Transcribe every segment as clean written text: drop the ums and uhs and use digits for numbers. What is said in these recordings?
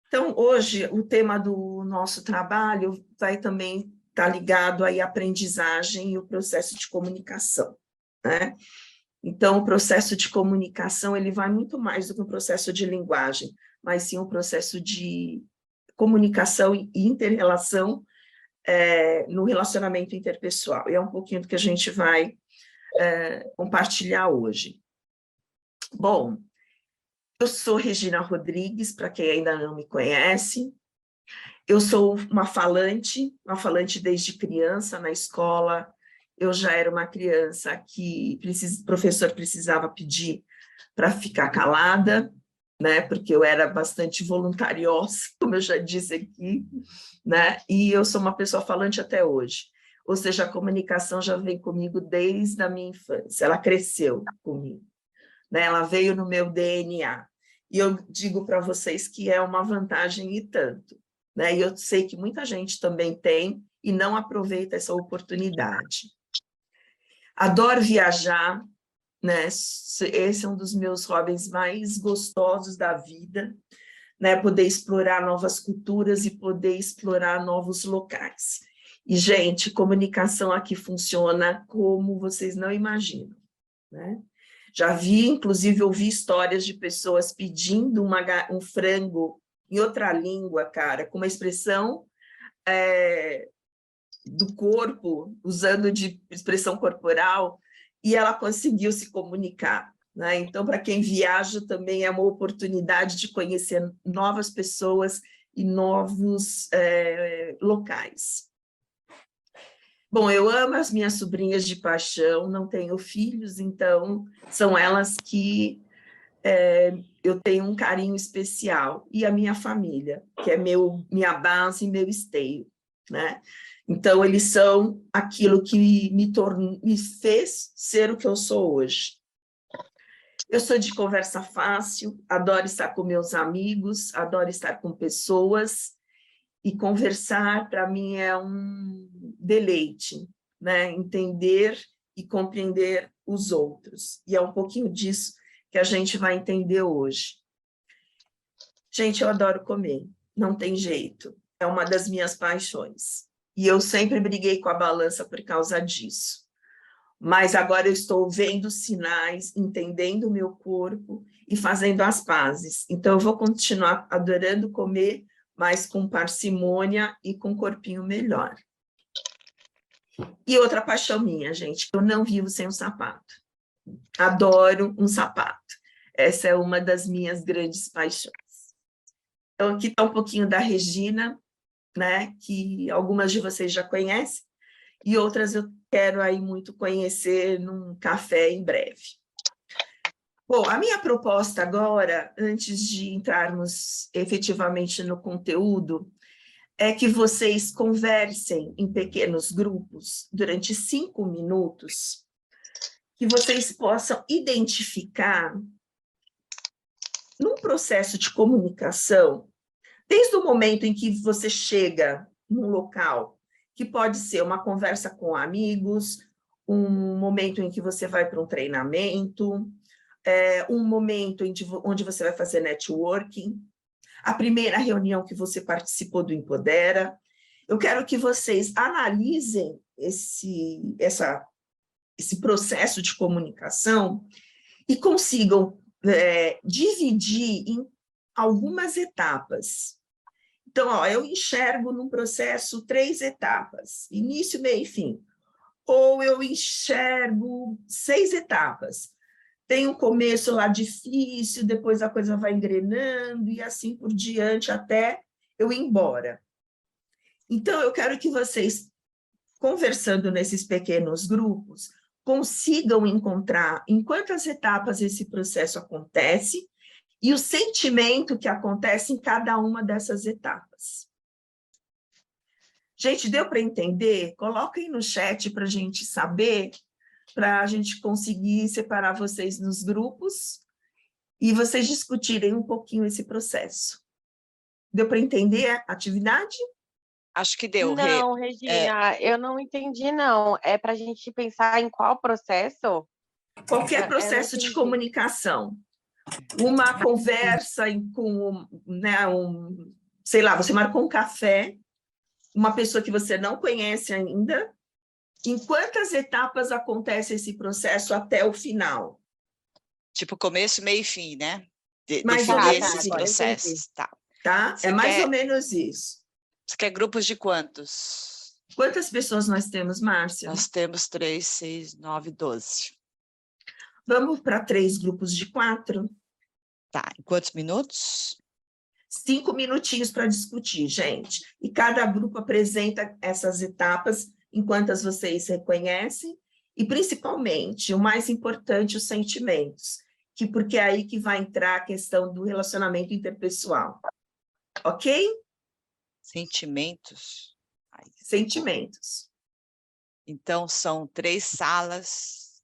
Então, hoje, o tema do nosso trabalho vai também estar ligado aí à aprendizagem e o processo de comunicação, né? Então, o processo de comunicação, ele vai muito mais do que um processo de linguagem, mas sim um processo de comunicação e inter-relação no relacionamento interpessoal. E é um pouquinho do que a gente vai compartilhar hoje. Bom, eu sou Regina Rodrigues, para quem ainda não me conhece. Eu sou uma falante desde criança na escola. Eu já era uma criança que o professor precisava pedir para ficar calada, né? Porque eu era bastante voluntariosa, como eu já disse aqui, né? E eu sou uma pessoa falante até hoje. Ou seja, a comunicação já vem comigo desde a minha infância, ela cresceu comigo, né? Ela veio no meu DNA. E eu digo para vocês que é uma vantagem e tanto, né? E eu sei que muita gente também tem e não aproveita essa oportunidade. Adoro viajar, né? Esse é um dos meus hobbies mais gostosos da vida, né? Poder explorar novas culturas e poder explorar novos locais. E, gente, comunicação aqui funciona como vocês não imaginam, né? Já vi, inclusive, ouvi histórias de pessoas pedindo um frango em outra língua, cara, com uma expressão do corpo, usando de expressão corporal, e ela conseguiu se comunicar, né? Então, para quem viaja, também é uma oportunidade de conhecer novas pessoas e novos locais. Bom, eu amo as minhas sobrinhas de paixão, não tenho filhos, então são elas que eu tenho um carinho especial. E a minha família, que é minha base e meu esteio, né? Então, eles são aquilo que me fez ser o que eu sou hoje. Eu sou de conversa fácil, adoro estar com meus amigos, adoro estar com pessoas, e conversar, para mim, é um deleite, né? Entender e compreender os outros. E é um pouquinho disso que a gente vai entender hoje. Gente, eu adoro comer, não tem jeito. É uma das minhas paixões. E eu sempre briguei com a balança por causa disso. Mas agora eu estou vendo sinais, entendendo o meu corpo e fazendo as pazes. Então, eu vou continuar adorando comer, mas com parcimônia e com um corpinho melhor. E outra paixão minha, gente, eu não vivo sem um sapato. Adoro um sapato. Essa é uma das minhas grandes paixões. Então, aqui está um pouquinho da Regina, né, que algumas de vocês já conhecem, e outras eu quero aí muito conhecer num café em breve. Bom, a minha proposta agora, antes de entrarmos efetivamente no conteúdo, é que vocês conversem em pequenos grupos durante 5 minutos, que vocês possam identificar, num processo de comunicação, desde o momento em que você chega num local, que pode ser uma conversa com amigos, um momento em que você vai para um treinamento, um momento onde você vai fazer networking, a primeira reunião que você participou do Empodera. Eu quero que vocês analisem esse processo de comunicação e consigam dividir em algumas etapas. Então, ó, eu enxergo num processo 3 etapas, início, meio e fim. Ou eu enxergo 6 etapas. Tem um começo lá difícil, depois a coisa vai engrenando e assim por diante até eu ir embora. Então, eu quero que vocês, conversando nesses pequenos grupos, consigam encontrar em quantas etapas esse processo acontece e o sentimento que acontece em cada uma dessas etapas. Gente, deu para entender? Coloquem no chat para a gente saber, para a gente conseguir separar vocês nos grupos e vocês discutirem um pouquinho esse processo. Deu para entender a atividade? Acho que deu, Rê. Não, Regina, eu não entendi, não. É para a gente pensar em qual processo? Qualquer Eu não processo de entendi. comunicação. Uma conversa com, né, sei lá, você marcou um café, uma pessoa que você não conhece ainda. Em quantas etapas acontece esse processo até o final? Tipo começo, meio e fim, né? Mais ou Definir menos esses Agora eu isso, entendi. processos, tá? tá? É Você mais ou quer, menos isso. você quer grupos de quantos? Quantas pessoas nós temos, Márcia? Nós temos 3, 6, 9, 12. Vamos para 3 grupos de 4? Tá, em quantos minutos? 5 minutinhos para discutir, gente. E cada grupo apresenta essas etapas enquanto vocês reconhecem, e principalmente, o mais importante, os sentimentos, porque é aí que vai entrar a questão do relacionamento interpessoal. Ok? Sentimentos. Aí, Sentimentos. então, são 3 salas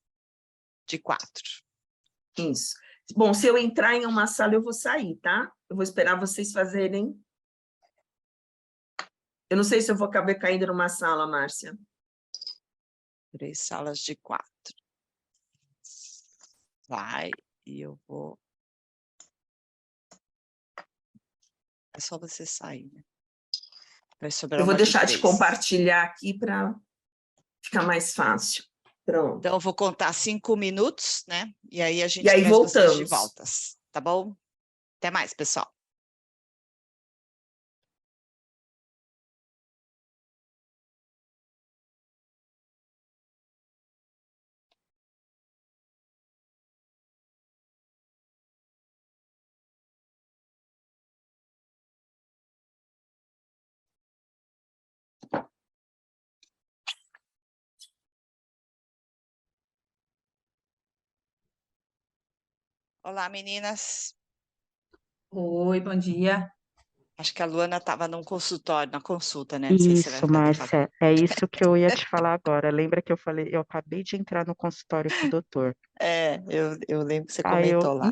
de 4. Isso. Bom, se eu entrar em uma sala, eu vou sair, tá? Eu vou esperar vocês fazerem. Eu não sei se eu vou acabar caindo numa sala, Márcia. 3 salas de 4. Vai, e eu vou... É só você sair, né? Vai sobrar Eu vou uma de deixar de 3. compartilhar aqui para ficar mais fácil. Pronto. Então, eu vou contar 5 minutos, né? E aí a E gente aí traz vocês de voltamos. volta, tá bom? Até mais, pessoal. Olá, meninas. Oi, bom dia. Acho que a Luana estava num consultório, na consulta, né? Não sei se você vai Isso, ficar até falando. Márcia, é isso que eu ia te falar agora. Lembra que eu falei, eu acabei de entrar no consultório com o doutor. É, eu lembro que você Aí comentou lá.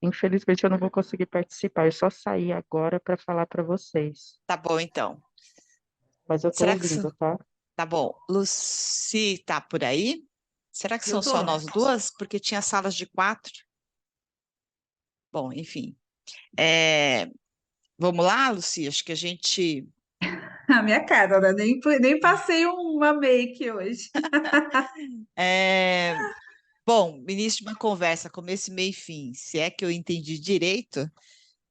infelizmente eu não vou conseguir participar, eu só saí agora para falar para vocês. Tá bom, então. Mas eu tô Será que... ouvindo, tá? Tá bom. Lucy tá por aí? Será que Eu são tô. só nós duas? Porque tinha salas de 4. Bom, enfim. Vamos lá, Lucy? Acho que a gente... A minha cara, né? Nem passei uma make hoje. Bom, início de uma conversa, começo, meio e fim. Se é que eu entendi direito,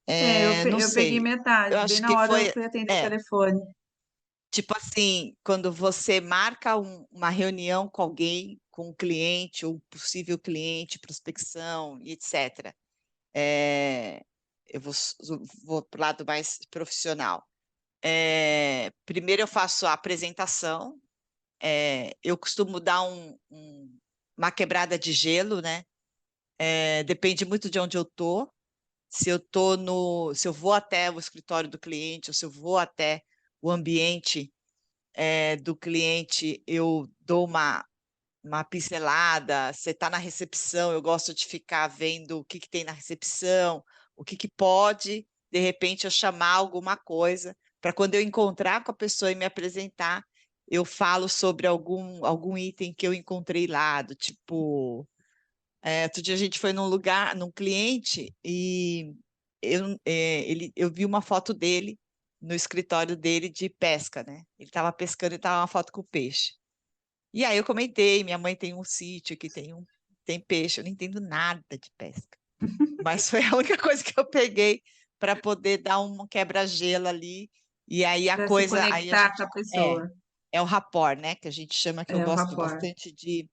não Eu peguei sei. Eu metade, bem acho na que hora eu foi... fui atender o É, telefone. tipo assim, quando você marca uma reunião com alguém, com um cliente ou possível cliente, prospecção e etc. Eu vou para o lado mais profissional. Primeiro eu faço a apresentação, eu costumo dar uma quebrada de gelo, né? Depende muito de onde eu estou. Se eu vou até o escritório do cliente, ou se eu vou até o ambiente do cliente, eu dou uma pincelada. Você está na recepção, eu gosto de ficar vendo o que tem na recepção, o que pode, de repente, eu chamar alguma coisa, para quando eu encontrar com a pessoa e me apresentar, eu falo sobre algum item que eu encontrei lá, do tipo... outro dia a gente foi num cliente, e eu vi uma foto dele no escritório dele de pesca, né? Ele estava pescando e estava uma foto com o peixe. E aí eu comentei, minha mãe tem um sítio que tem peixe, eu não entendo nada de pesca. Mas foi a única coisa que eu peguei para poder dar um quebra-gelo ali. E aí Para se aí a conectar com gente a pessoa. é o rapport, né? Que a gente chama, que eu É o gosto rapport. bastante de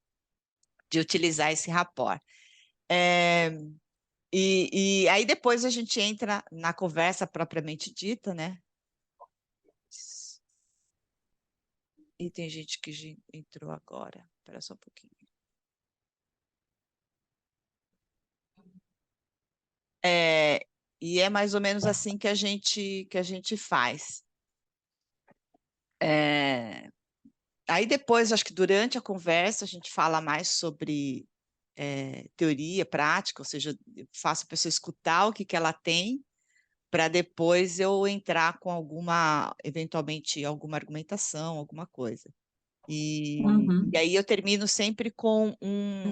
utilizar esse rapport. E aí depois a gente entra na conversa propriamente dita, né? E tem gente que entrou agora. Espera só um pouquinho. E é mais ou menos assim que a gente faz. Aí depois, acho que durante a conversa, a gente fala mais sobre teoria, prática, ou seja, eu faço a pessoa escutar o que ela tem, para depois eu entrar com eventualmente, alguma argumentação, alguma coisa. E aí eu termino sempre com um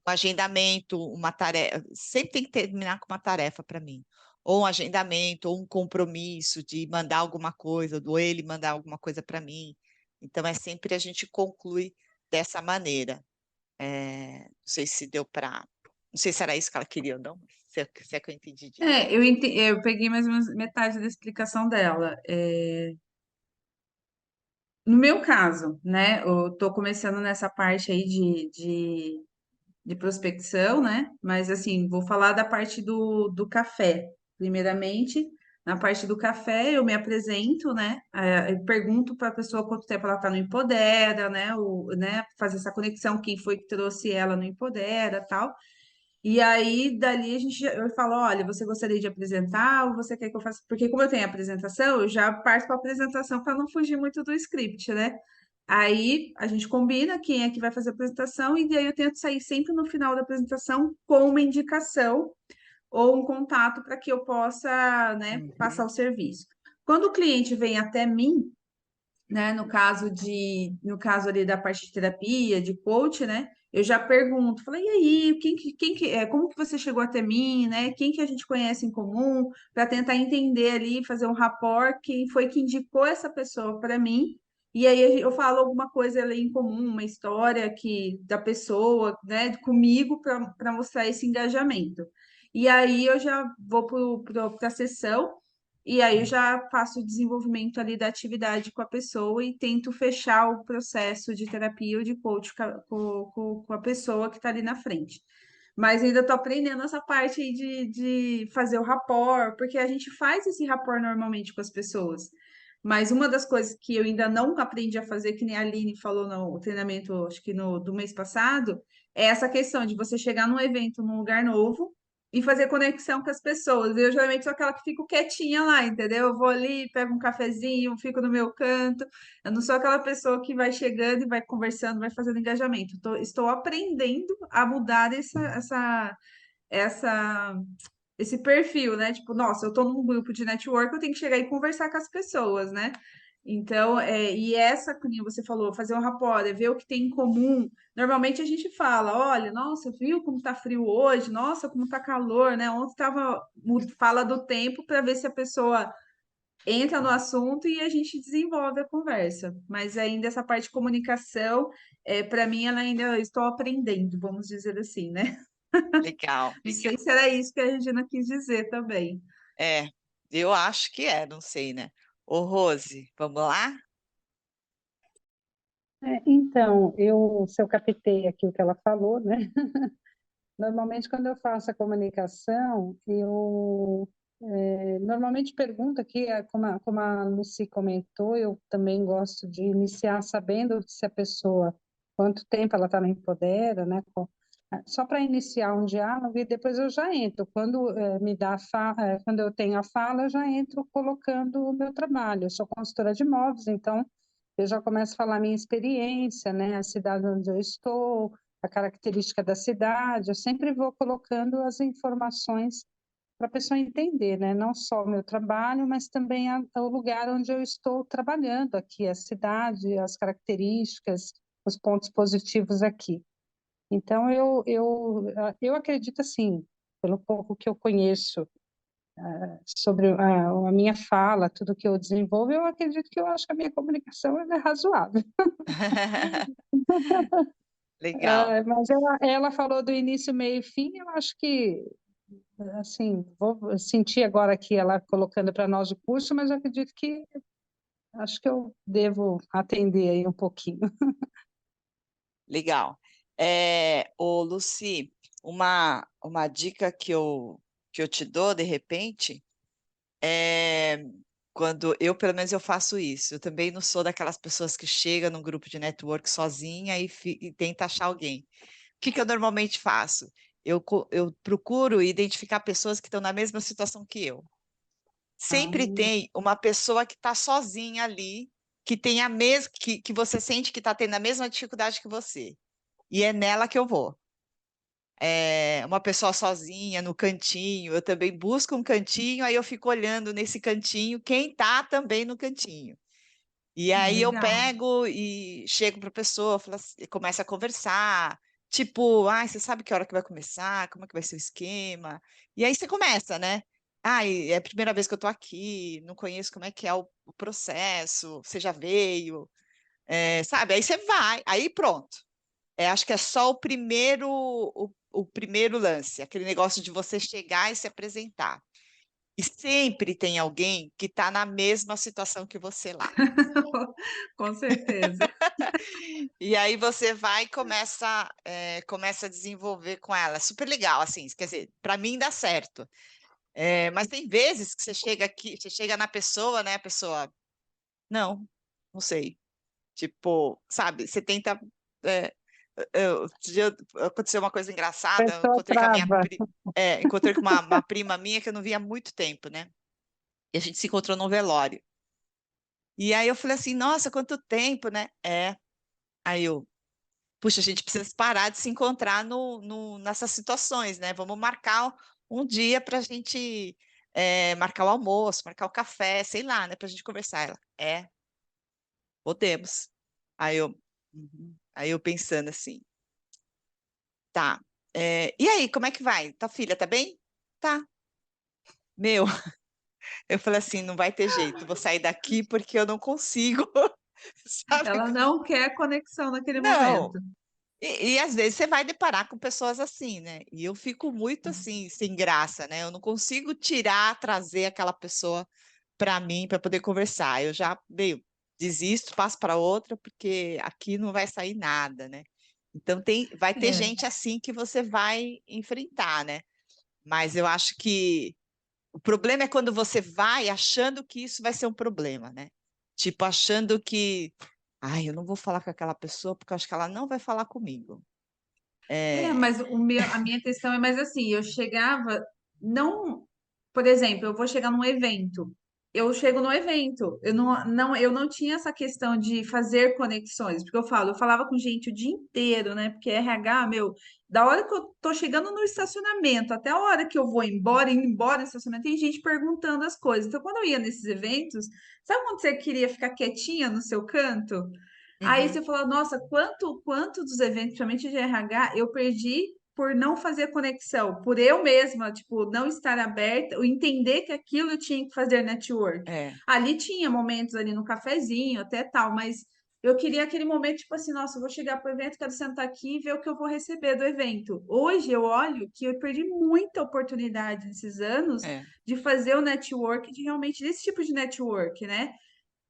agendamento, uma tarefa. Sempre tem que terminar com uma tarefa para mim. Ou um agendamento, ou um compromisso de mandar alguma coisa, ou ele mandar alguma coisa para mim. Então, é sempre a gente conclui dessa maneira. Não sei se deu para. Não sei se era isso que ela queria ou não, se é que eu entendi direito. Eu peguei mais ou menos metade da explicação dela. No meu caso, né, eu tô começando nessa parte aí de prospecção, né? Mas assim, vou falar da parte do café. Primeiramente, na parte do café, eu me apresento, né? Eu pergunto para a pessoa quanto tempo ela está no Empodera, né? Fazer essa conexão, quem foi que trouxe ela no Empodera, tal. E aí, dali, eu falo, olha, você gostaria de apresentar ou você quer que eu faça? Porque como eu tenho a apresentação, eu já parto para a apresentação para não fugir muito do script, né? Aí a gente combina quem é que vai fazer a apresentação e daí eu tento sair sempre no final da apresentação com uma indicação ou um contato para que eu possa, né, passar o serviço. Quando o cliente vem até mim, né, no caso ali da parte de terapia, de coach, né, eu já pergunto, falei, e aí, como que você chegou até mim, né, quem que a gente conhece em comum, para tentar entender ali, fazer um rapport, quem foi que indicou essa pessoa para mim, e aí eu falo alguma coisa ali em comum, uma história da pessoa, né, comigo, para mostrar esse engajamento. E aí eu já vou para a sessão, e aí eu já faço o desenvolvimento ali da atividade com a pessoa e tento fechar o processo de terapia ou de coach com a pessoa que está ali na frente. Mas ainda estou aprendendo essa parte aí de fazer o rapport, porque a gente faz esse rapport normalmente com as pessoas. Mas uma das coisas que eu ainda não aprendi a fazer, que nem a Aline falou no treinamento, acho que do mês passado, é essa questão de você chegar num evento, num lugar novo, e fazer conexão com as pessoas. Eu geralmente sou aquela que fico quietinha lá, entendeu? Eu vou ali, pego um cafezinho, fico no meu canto. Eu não sou aquela pessoa que vai chegando e vai conversando, vai fazendo engajamento. Estou aprendendo a mudar essa, esse perfil, né? Tipo, nossa, eu tô num grupo de network, eu tenho que chegar e conversar com as pessoas, né? Então, e essa, como você falou, fazer um rapport, ver o que tem em comum. Normalmente a gente fala, olha, nossa, viu como tá frio hoje? Nossa, como tá calor, né? Ontem fala do tempo para ver se a pessoa entra no assunto e a gente desenvolve a conversa. Mas ainda essa parte de comunicação, para mim, ela ainda estou aprendendo, vamos dizer assim, né? Legal. Não sei se era isso que a Regina quis dizer também. Eu acho que não sei, né? Ô, Rose, vamos lá? Então, se eu captei aqui o que ela falou, né? Normalmente, quando eu faço a comunicação, eu normalmente pergunto aqui, como a Lucy comentou, eu também gosto de iniciar sabendo se a pessoa, quanto tempo ela está no Empodera, né? Só para iniciar um diálogo e depois eu já entro. Quando quando eu tenho a fala, eu já entro colocando o meu trabalho. Eu sou consultora de imóveis, então eu já começo a falar a minha experiência, né? A cidade onde eu estou, a característica da cidade. Eu sempre vou colocando as informações para a pessoa entender, né? Não só o meu trabalho, mas também o lugar onde eu estou trabalhando aqui, a cidade, as características, os pontos positivos aqui. Então, eu acredito, assim, pelo pouco que eu conheço sobre a minha fala, tudo que eu desenvolvo, eu acredito que eu acho que a minha comunicação é razoável. Legal. Mas ela falou do início, meio e fim, eu acho que, assim, vou sentir agora aqui ela colocando para nós o curso, mas eu acredito que acho que eu devo atender aí um pouquinho. Legal. Ô, Lucy, uma dica que eu te dou, de repente, quando pelo menos eu faço isso. Eu também não sou daquelas pessoas que chegam num grupo de network sozinha e tenta achar alguém. O que eu normalmente faço? Eu procuro identificar pessoas que estão na mesma situação que eu. Sempre tem uma pessoa que está sozinha ali, que tem que você sente que está tendo a mesma dificuldade que você. E é nela que eu vou. uma pessoa sozinha no cantinho, eu também busco um cantinho, aí eu fico olhando nesse cantinho quem está também no cantinho. E aí eu Legal. pego e chego para a pessoa, começo a conversar, tipo, você sabe que hora que vai começar? Como é que vai ser o esquema? E aí você começa, né? É a primeira vez que eu tô aqui, não conheço como é que é o processo, você já veio, sabe? Aí você vai, aí pronto. Acho que é só o primeiro lance, aquele negócio de você chegar e se apresentar. E sempre tem alguém que está na mesma situação que você lá. Com certeza. E aí você vai e começa a desenvolver com ela. Super legal, assim, quer dizer, para mim dá certo. Mas tem vezes que você chega aqui, você chega na pessoa, né? A pessoa, não sei. Tipo, sabe, você tenta. é, Outro dia aconteceu uma coisa engraçada, eu Pessoa encontrei com a trava. encontrei com uma prima minha que eu não via há muito tempo, né? E a gente se encontrou num velório. E aí eu falei assim, nossa, quanto tempo, né? Aí eu, puxa, a gente precisa parar de se encontrar nessas situações, né? Vamos marcar um dia para a gente marcar o almoço, marcar o café, sei lá, né? Para a gente conversar. Ela, podemos. Aí eu, "Uhum." Aí eu pensando assim, tá. E aí, como é que vai? Tua filha tá bem? Tá. Meu, eu falei assim, não vai ter jeito, vou sair daqui porque eu não consigo, sabe? Ela não quer conexão naquele Não. momento. E às vezes você vai deparar com pessoas assim, né? E eu fico muito assim, sem graça, né? Eu não consigo trazer aquela pessoa para mim para poder conversar. Eu já desisto, passo para outra, porque aqui não vai sair nada, né? Então vai ter É. gente assim que você vai enfrentar, né? Mas eu acho que o problema é quando você vai achando que isso vai ser um problema, né? Tipo, achando que, eu não vou falar com aquela pessoa porque eu acho que ela não vai falar comigo. Mas a minha questão é mais assim, eu chegava, não, por exemplo, eu vou chegar num evento, eu chego no evento, eu não tinha essa questão de fazer conexões, porque eu falava com gente o dia inteiro, né? Porque RH, meu, da hora que eu tô chegando no estacionamento até a hora que eu vou embora, indo embora do estacionamento, tem gente perguntando as coisas. Então, quando eu ia nesses eventos, sabe quando você queria ficar quietinha no seu canto? Aí Uhum, você falou, nossa, quanto dos eventos, principalmente de RH, eu perdi por não fazer conexão, por eu mesma, tipo, não estar aberta, ou entender que aquilo eu tinha que fazer network. é, Ali tinha momentos ali no cafezinho, até tal, mas eu queria aquele momento, tipo assim, nossa, eu vou chegar para o evento, quero sentar aqui e ver o que eu vou receber do evento. Hoje eu olho que eu perdi muita oportunidade nesses anos é, de fazer o network, de realmente desse tipo de network, né?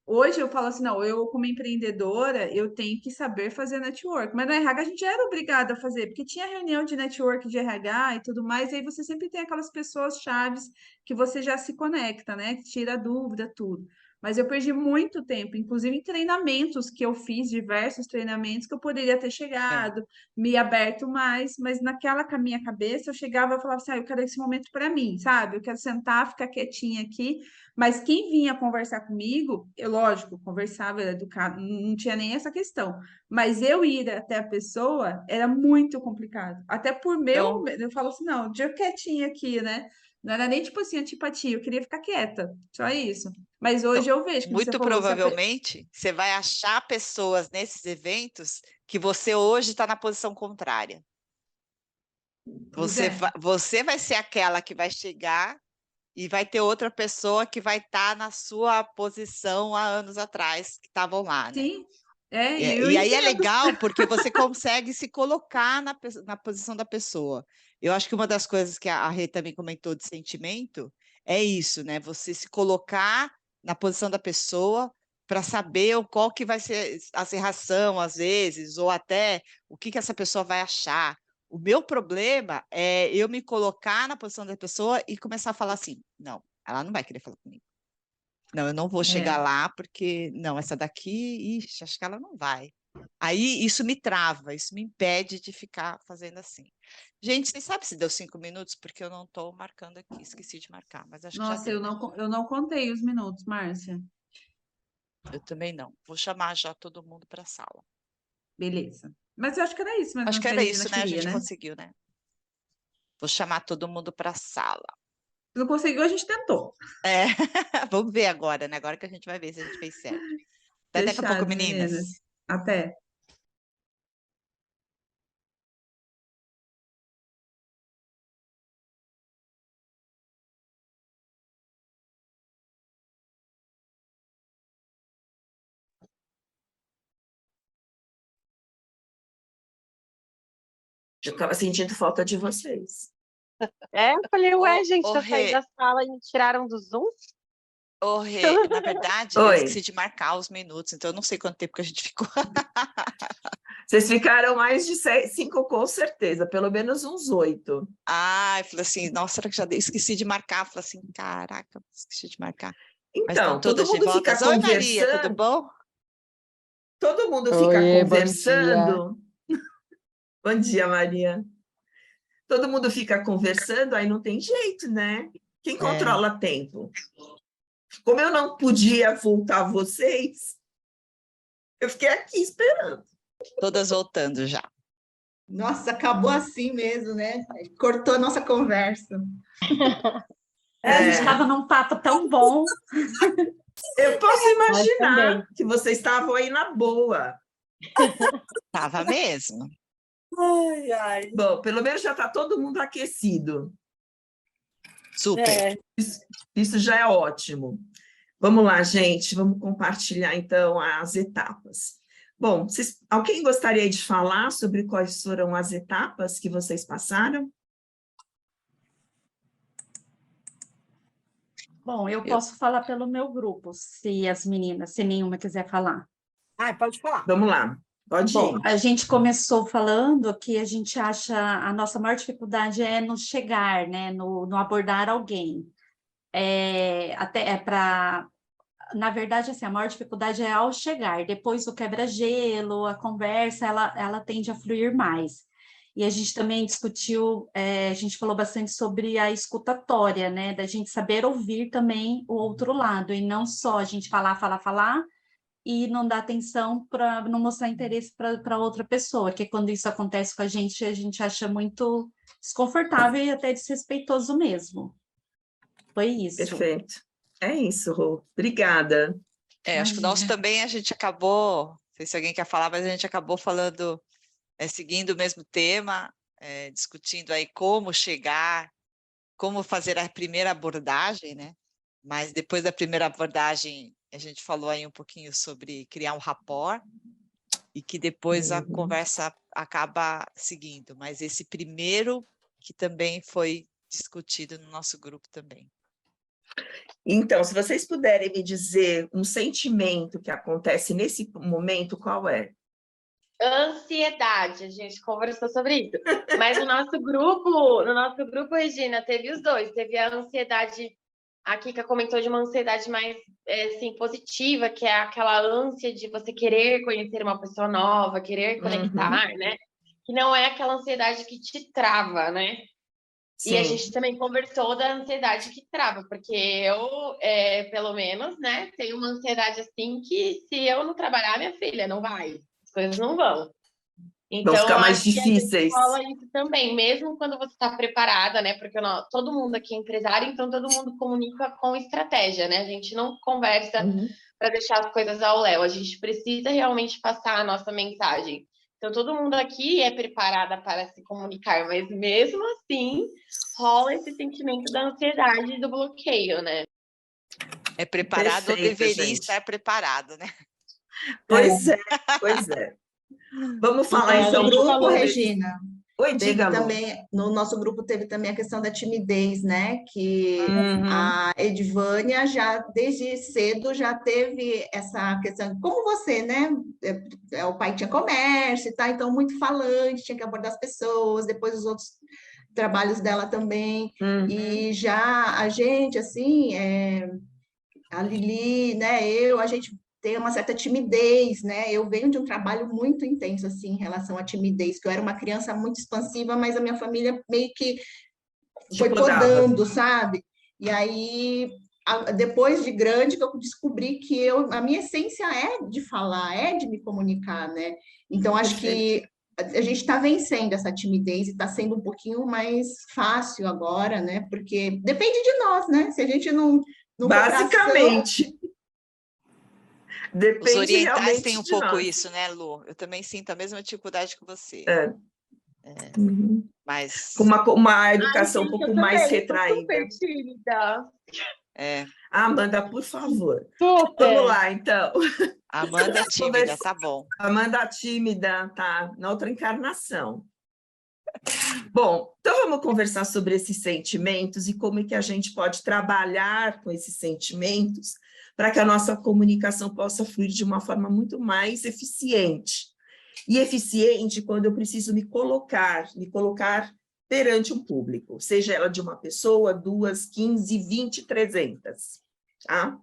Hoje eu falo assim, não, eu como empreendedora, eu tenho que saber fazer network. Mas no RH a gente era obrigada a fazer, porque tinha reunião de network de RH e tudo mais, e aí você sempre tem aquelas pessoas chaves que você já se conecta, né? Que tira a dúvida, tudo. Mas eu perdi muito tempo, inclusive em treinamentos que eu fiz, diversos treinamentos que eu poderia ter é. chegado, me aberto mais, mas naquela com a minha cabeça eu chegava e falava assim, eu quero esse momento para mim, sabe? Eu quero sentar, ficar quietinha aqui, mas quem vinha conversar comigo, eu, lógico, conversava, era educado, não tinha nem essa questão. Mas eu ir até a pessoa era muito complicado. Até por Então, eu falo assim, não, deixa eu quietinha aqui, né? Não era nem tipo assim, antipatia, eu queria ficar quieta, só isso. Mas então, hoje eu vejo, como você muito falou, provavelmente você vai achar pessoas nesses eventos que você hoje está na posição contrária. pois é, Você vai ser aquela que vai chegar e vai ter outra pessoa que vai estar na sua posição há anos atrás, que estavam lá, né? sim, e eu E aí é entendo. legal porque você consegue se colocar na posição da pessoa. Eu acho que uma das coisas que a Rê também comentou de sentimento é isso, né? Você se colocar na posição da pessoa para saber qual que vai ser a reação, às vezes, ou até o que essa pessoa vai achar. O meu problema é eu me colocar na posição da pessoa e começar a falar assim: não, ela não vai querer falar comigo. Não, eu não vou chegar É. lá porque, não, essa daqui, ixi, acho que ela não vai. Aí isso me trava, isso me impede de ficar fazendo assim. Gente, vocês sabem se deu 5 minutos? Porque eu não estou marcando aqui, esqueci de marcar, mas acho que já Nossa, deu. eu não contei os minutos, Márcia. Eu também não. Vou chamar já todo mundo para a sala. Beleza. Mas eu acho que era isso mais ou Acho menos que que a era Regina isso, né? A queria, gente né? conseguiu, né? Vou chamar todo mundo para a sala. Se não conseguiu, a gente tentou. É, vamos ver agora, né? Agora que a gente vai ver se a gente fez certo. Até daqui a pouco, Fechado, meninas. meninas. Até. Eu estava sentindo falta de vocês. Eu falei, ué, gente, Ô, eu saí Rê. da sala e me tiraram do Zoom? Ô, Rê, na verdade, eu Oi. esqueci de marcar os minutos, então eu não sei quanto tempo que a gente ficou. Vocês ficaram mais de 5 com certeza, pelo menos uns 8. Ah, eu falei assim, nossa, será que já esqueci de marcar? Eu falei assim, caraca, esqueci de marcar. Mas Então, estão todas todo de mundo fica volta. Oi, Maria, tudo conversando. bom? Todo mundo fica Oiê, bom dia. conversando. Bom dia, Maria. Todo mundo fica conversando, aí não tem jeito, né? Quem controla tempo? Como eu não podia voltar vocês, eu fiquei aqui esperando. Todas voltando já. Nossa, acabou assim mesmo, né? Cortou a nossa conversa. A gente estava num papo tão bom. Eu posso imaginar também. que vocês estavam aí na boa. Tava mesmo. Ai, ai. Bom, pelo menos já está todo mundo aquecido. Super. Isso já é ótimo. Vamos lá, gente, vamos compartilhar então as etapas. Bom, alguém gostaria de falar sobre quais foram as etapas que vocês passaram? Bom, eu posso falar pelo meu grupo, se nenhuma quiser falar. Pode falar. Vamos lá, pode Bom, ir. a gente começou falando que a gente acha a nossa maior dificuldade é no chegar, né? No abordar alguém. Na verdade, assim, a maior dificuldade é ao chegar. Depois o quebra-gelo, a conversa, ela tende a fluir mais. E a gente também discutiu, a gente falou bastante sobre a escutatória, né? Da gente saber ouvir também o outro lado, e não só a gente falar, e não dar atenção para não mostrar interesse para outra pessoa, que quando isso acontece com a gente acha muito desconfortável e até desrespeitoso mesmo. Foi isso. Perfeito. É isso, Rô. Obrigada. Acho que o nosso também a gente acabou, não sei se alguém quer falar, mas a gente acabou falando, seguindo o mesmo tema, discutindo aí como chegar, como fazer a primeira abordagem, né? Mas depois da primeira abordagem, a gente falou aí um pouquinho sobre criar um rapport e que depois a conversa acaba seguindo. Mas esse primeiro que também foi discutido no nosso grupo também. Então, se vocês puderem me dizer um sentimento que acontece nesse momento, qual é? Ansiedade, a gente conversou sobre isso. Mas no nosso grupo, Regina, teve os dois. Teve a ansiedade, a Kika comentou de uma ansiedade mais assim, positiva, que é aquela ânsia de você querer conhecer uma pessoa nova, querer conectar, né? Que não é aquela ansiedade que te trava, né? Sim. E a gente também conversou da ansiedade que trava, porque eu, pelo menos, né, tenho uma ansiedade assim que se eu não trabalhar, minha filha, não vai. As coisas não vão. Então, vão ficar mais acho que a difíceis. gente fala isso também, mesmo quando você está preparada, né? Porque todo mundo aqui é empresário, então todo mundo comunica com estratégia, né? A gente não conversa para deixar as coisas ao léu. A gente precisa realmente passar a nossa mensagem. Então, todo mundo aqui é preparada para se comunicar, mas mesmo assim, rola esse sentimento da ansiedade e do bloqueio, né? É preparado ou Perfeito, deveria gente. estar preparado, né? Pois é, pois é. Vamos falar Nosso então. grupo, Regina, Oi, diga, Lu. no nosso grupo teve também a questão da timidez, né? Que a Edvânia já, desde cedo, já teve essa questão, como você, né? O pai tinha comércio e tal, então muito falante, tinha que abordar as pessoas, depois os outros trabalhos dela também. E já a gente, assim, a Lili, né? A gente tem uma certa timidez, né? Eu venho de um trabalho muito intenso, assim, em relação à timidez, que eu era uma criança muito expansiva, mas a minha família meio que foi podando, sabe? E aí, depois de grande, que eu descobri que a minha essência é de falar, é de me comunicar, né? Então, acho que a gente está vencendo essa timidez e está sendo um pouquinho mais fácil agora, né? Porque depende de nós, né? Se a gente não for para ação... Basicamente, Os depende orientais têm realmente um de pouco nós. isso, né, Lu? Eu também sinto a mesma dificuldade que você. Uhum. Mas Com uma Ai, educação um gente, pouco eu mais também, eu sou retraída. super tímida. Amanda, por favor. Super. Vamos lá, então. Amanda tímida, tá bom. Amanda tímida, tá na outra encarnação. Bom, então vamos conversar sobre esses sentimentos e como é que a gente pode trabalhar com esses sentimentos para que a nossa comunicação possa fluir de uma forma muito mais eficiente. E eficiente quando eu preciso me colocar perante um público, seja ela de uma pessoa, 2, 15, 20, 300, tá?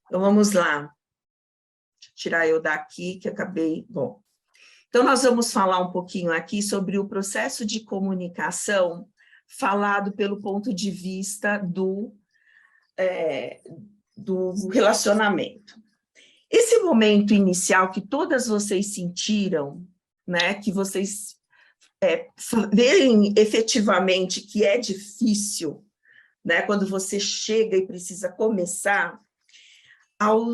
Então, vamos lá. Deixa eu tirar eu daqui, que acabei... Bom, então nós vamos falar um pouquinho aqui sobre o processo de comunicação falado pelo ponto de vista do relacionamento. Esse momento inicial que todas vocês sentiram, né, que vocês veem efetivamente que é difícil, né, quando você chega e precisa começar,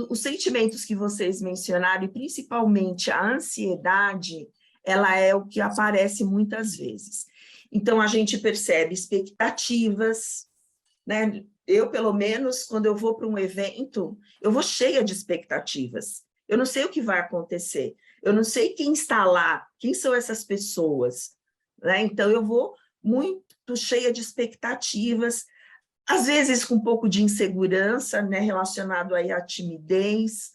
os sentimentos que vocês mencionaram, e principalmente a ansiedade, ela é o que aparece muitas vezes. Então, a gente percebe expectativas, né? Eu, pelo menos, quando eu vou para um evento, eu vou cheia de expectativas. Eu não sei o que vai acontecer, eu não sei quem está lá, quem são essas pessoas, né? Então, eu vou muito cheia de expectativas, às vezes com um pouco de insegurança, né, relacionado aí à timidez,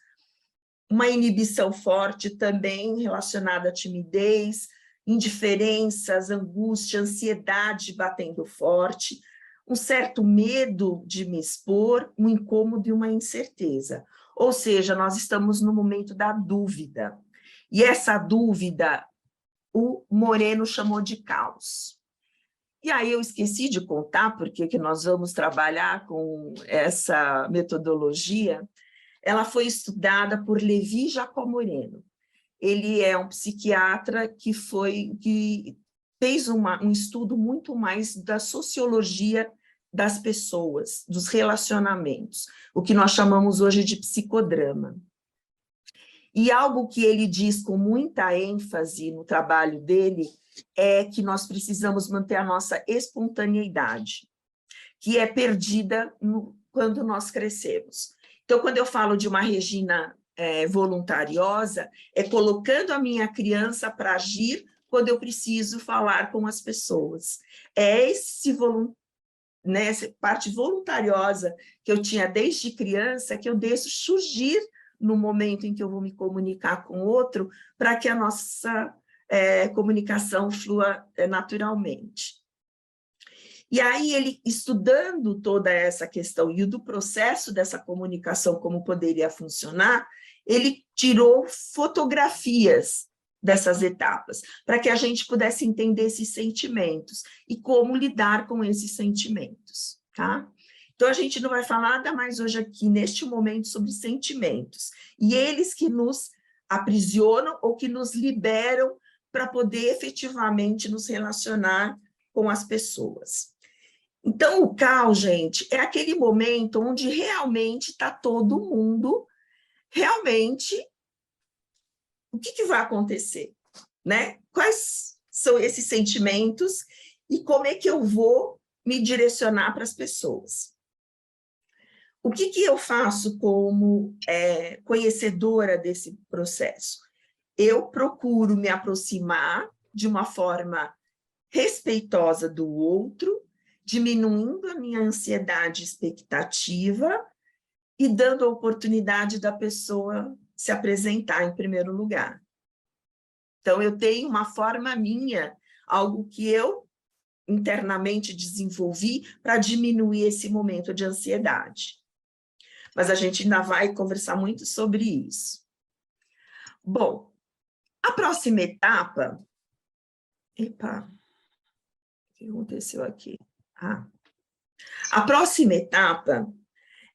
uma inibição forte também relacionada à timidez, indiferenças, angústia, ansiedade batendo forte, um certo medo de me expor, um incômodo e uma incerteza. Ou seja, nós estamos no momento da dúvida. E essa dúvida, o Moreno chamou de caos. E aí eu esqueci de contar, porque que nós vamos trabalhar com essa metodologia. Ela foi estudada por Levi Jacó Moreno. Ele é um psiquiatra que fez um estudo muito mais da sociologia das pessoas, dos relacionamentos, o que nós chamamos hoje de psicodrama. E algo que ele diz com muita ênfase no trabalho dele é que nós precisamos manter a nossa espontaneidade, que é perdida quando nós crescemos. Então, quando eu falo de uma Regina voluntariosa, é colocando a minha criança para agir quando eu preciso falar com as pessoas. É essa parte voluntariosa que eu tinha desde criança, que eu deixo surgir no momento em que eu vou me comunicar com o outro, para que a nossa comunicação flua naturalmente. E aí, ele, estudando toda essa questão e do processo dessa comunicação, como poderia funcionar, ele tirou fotografias dessas etapas, para que a gente pudesse entender esses sentimentos e como lidar com esses sentimentos, tá? Então, a gente não vai falar nada mais hoje aqui, neste momento, sobre sentimentos. E eles que nos aprisionam ou que nos liberam para poder efetivamente nos relacionar com as pessoas. Então, o caos, gente, é aquele momento onde realmente está todo mundo, realmente, o que vai acontecer, né? Quais são esses sentimentos e como é que eu vou me direcionar para as pessoas? O que eu faço como conhecedora desse processo? Eu procuro me aproximar de uma forma respeitosa do outro, diminuindo a minha ansiedade e expectativa e dando a oportunidade da pessoa se apresentar em primeiro lugar. Então, eu tenho uma forma minha, algo que eu internamente desenvolvi para diminuir esse momento de ansiedade. Mas a gente ainda vai conversar muito sobre isso. Bom, a próxima etapa... Epa, o que aconteceu aqui? A próxima etapa,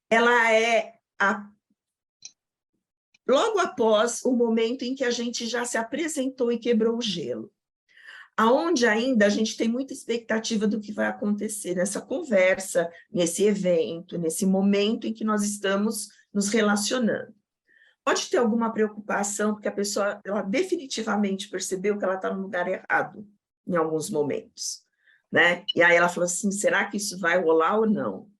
ela é a logo após o momento em que a gente já se apresentou e quebrou o gelo, aonde ainda a gente tem muita expectativa do que vai acontecer nessa conversa, nesse evento, nesse momento em que nós estamos nos relacionando. Pode ter alguma preocupação, porque a pessoa ela definitivamente percebeu que ela está no lugar errado em alguns momentos, né? E aí ela falou assim, será que isso vai rolar ou não?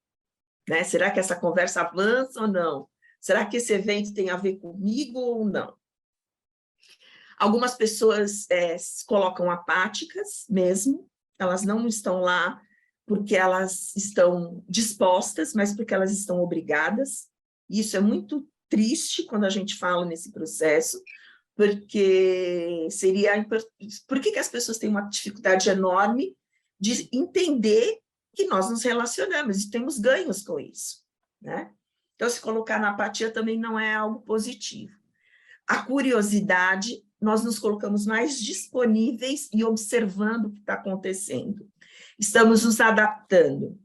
Né? Será que essa conversa avança ou não? Será que esse evento tem a ver comigo ou não? Algumas pessoas se colocam apáticas mesmo, elas não estão lá porque elas estão dispostas, mas porque elas estão obrigadas. Isso é muito triste quando a gente fala nesse processo, porque seria... Por que as pessoas têm uma dificuldade enorme de entender que nós nos relacionamos e temos ganhos com isso, né? Então, se colocar na apatia também não é algo positivo. A curiosidade, nós nos colocamos mais disponíveis e observando o que está acontecendo. Estamos nos adaptando.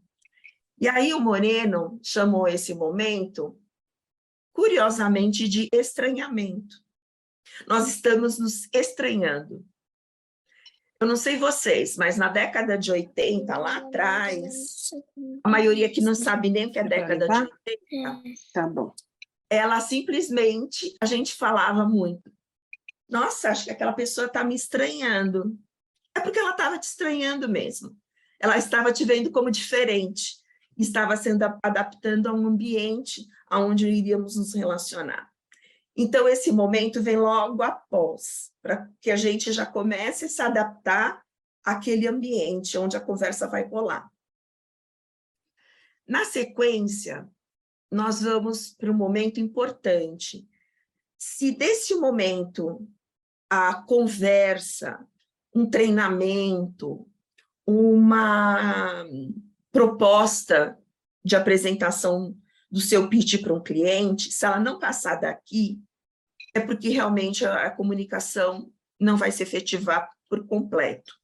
E aí o Moreno chamou esse momento, curiosamente, de estranhamento. Nós estamos nos estranhando. Eu não sei vocês, mas na década de 80, lá atrás, a maioria que não sabe nem o que é década de 80, Tá bom. ela simplesmente, a gente falava muito, nossa, acho que aquela pessoa está me estranhando. É porque ela estava te estranhando mesmo. Ela estava te vendo como diferente, estava sendo adaptando a um ambiente onde iríamos nos relacionar. Então, esse momento vem logo após, para que a gente já comece a se adaptar àquele ambiente onde a conversa vai rolar. Na sequência, nós vamos para um momento importante. Se desse momento a conversa, um treinamento, uma proposta de apresentação do seu pitch para um cliente, se ela não passar daqui, é porque realmente a comunicação não vai se efetivar por completo.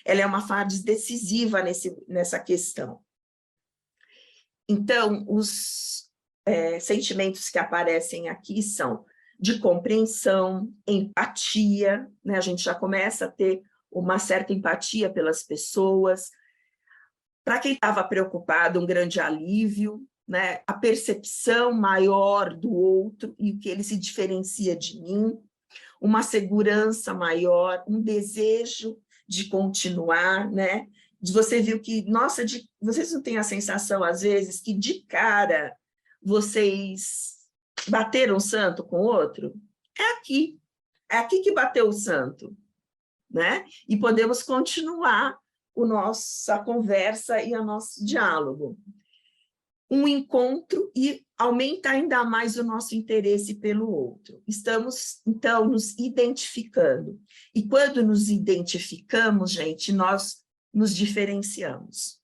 Ela é uma fase decisiva nessa questão. Então, os sentimentos que aparecem aqui são de compreensão, empatia, né? A gente já começa a ter uma certa empatia pelas pessoas. Para quem estava preocupado, um grande alívio, né? A percepção maior do outro e o que ele se diferencia de mim, uma segurança maior, um desejo de continuar, né? De você viu que, nossa, vocês não têm a sensação, às vezes, que de cara vocês bateram o santo com o outro? É aqui que bateu o santo, né? E podemos continuar a conversa e o nosso diálogo. Um encontro e aumenta ainda mais o nosso interesse pelo outro. Estamos, então, nos identificando. E quando nos identificamos, gente, nós nos diferenciamos.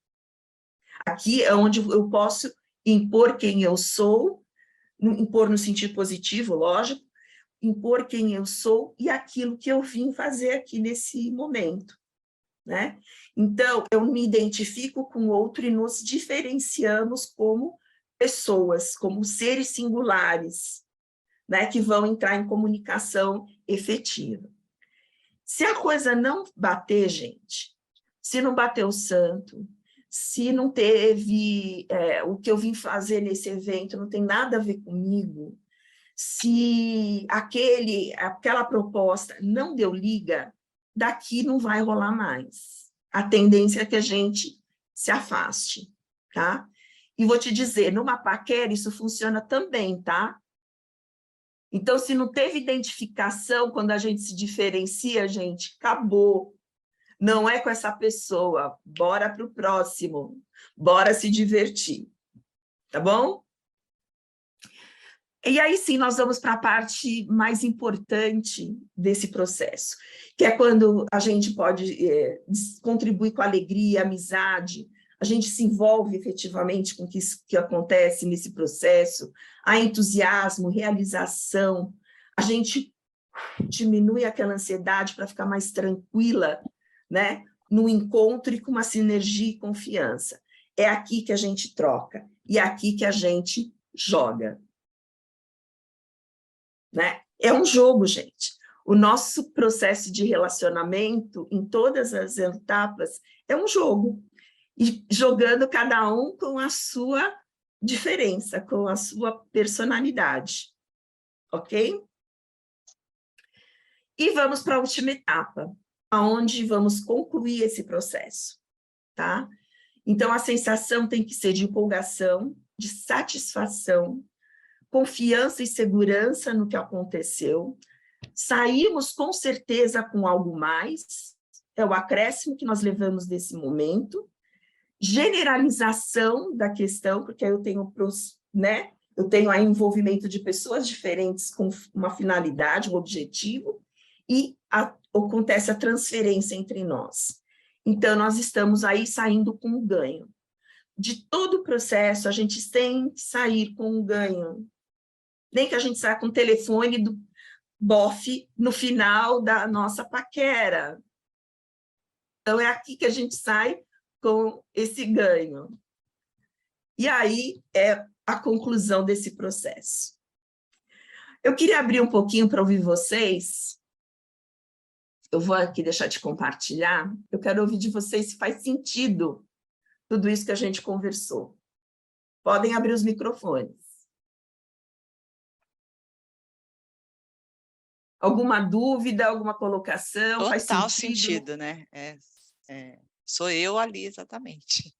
Aqui é onde eu posso impor quem eu sou, impor no sentido positivo, lógico, impor quem eu sou e aquilo que eu vim fazer aqui nesse momento, né? Então, eu me identifico com o outro e nos diferenciamos como pessoas, como seres singulares, né, que vão entrar em comunicação efetiva. Se a coisa não bater, gente, se não bater o santo, se não teve o que eu vim fazer nesse evento, não tem nada a ver comigo, se aquela proposta não deu liga, daqui não vai rolar mais. A tendência é que a gente se afaste, tá? E vou te dizer, numa paquera isso funciona também, tá? Então, se não teve identificação, quando a gente se diferencia, gente, acabou. Não é com essa pessoa, bora para o próximo, bora se divertir, tá bom? E aí sim, nós vamos para a parte mais importante desse processo, que é quando a gente pode contribuir com alegria, amizade, a gente se envolve efetivamente com o que acontece nesse processo, há entusiasmo, realização, a gente diminui aquela ansiedade para ficar mais tranquila, né? No encontro e com uma sinergia e confiança. É aqui que a gente troca, e é aqui que a gente joga. né? É um jogo, gente. O nosso processo de relacionamento, em todas as etapas, é um jogo. E jogando cada um com a sua diferença, com a sua personalidade. Ok? E vamos para a última etapa, onde vamos concluir esse processo, tá? Então, a sensação tem que ser de empolgação, de satisfação, confiança e segurança no que aconteceu. Saímos com certeza com algo mais, é o acréscimo que nós levamos desse momento, generalização da questão, porque eu tenho, né, eu tenho aí envolvimento de pessoas diferentes com uma finalidade, um objetivo, e acontece a transferência entre nós. Então, nós estamos aí saindo com um ganho. De todo o processo, a gente tem que sair com um ganho. Nem que a gente saia com o telefone do bofe no final da nossa paquera. Então, é aqui que a gente sai com esse ganho. E aí é a conclusão desse processo. Eu queria abrir um pouquinho para ouvir vocês. Eu vou aqui deixar de compartilhar. Eu quero ouvir de vocês se faz sentido tudo isso que a gente conversou. Podem abrir os microfones. Alguma dúvida, alguma colocação? Faz Total sentido? sentido, né? Sou eu ali, exatamente.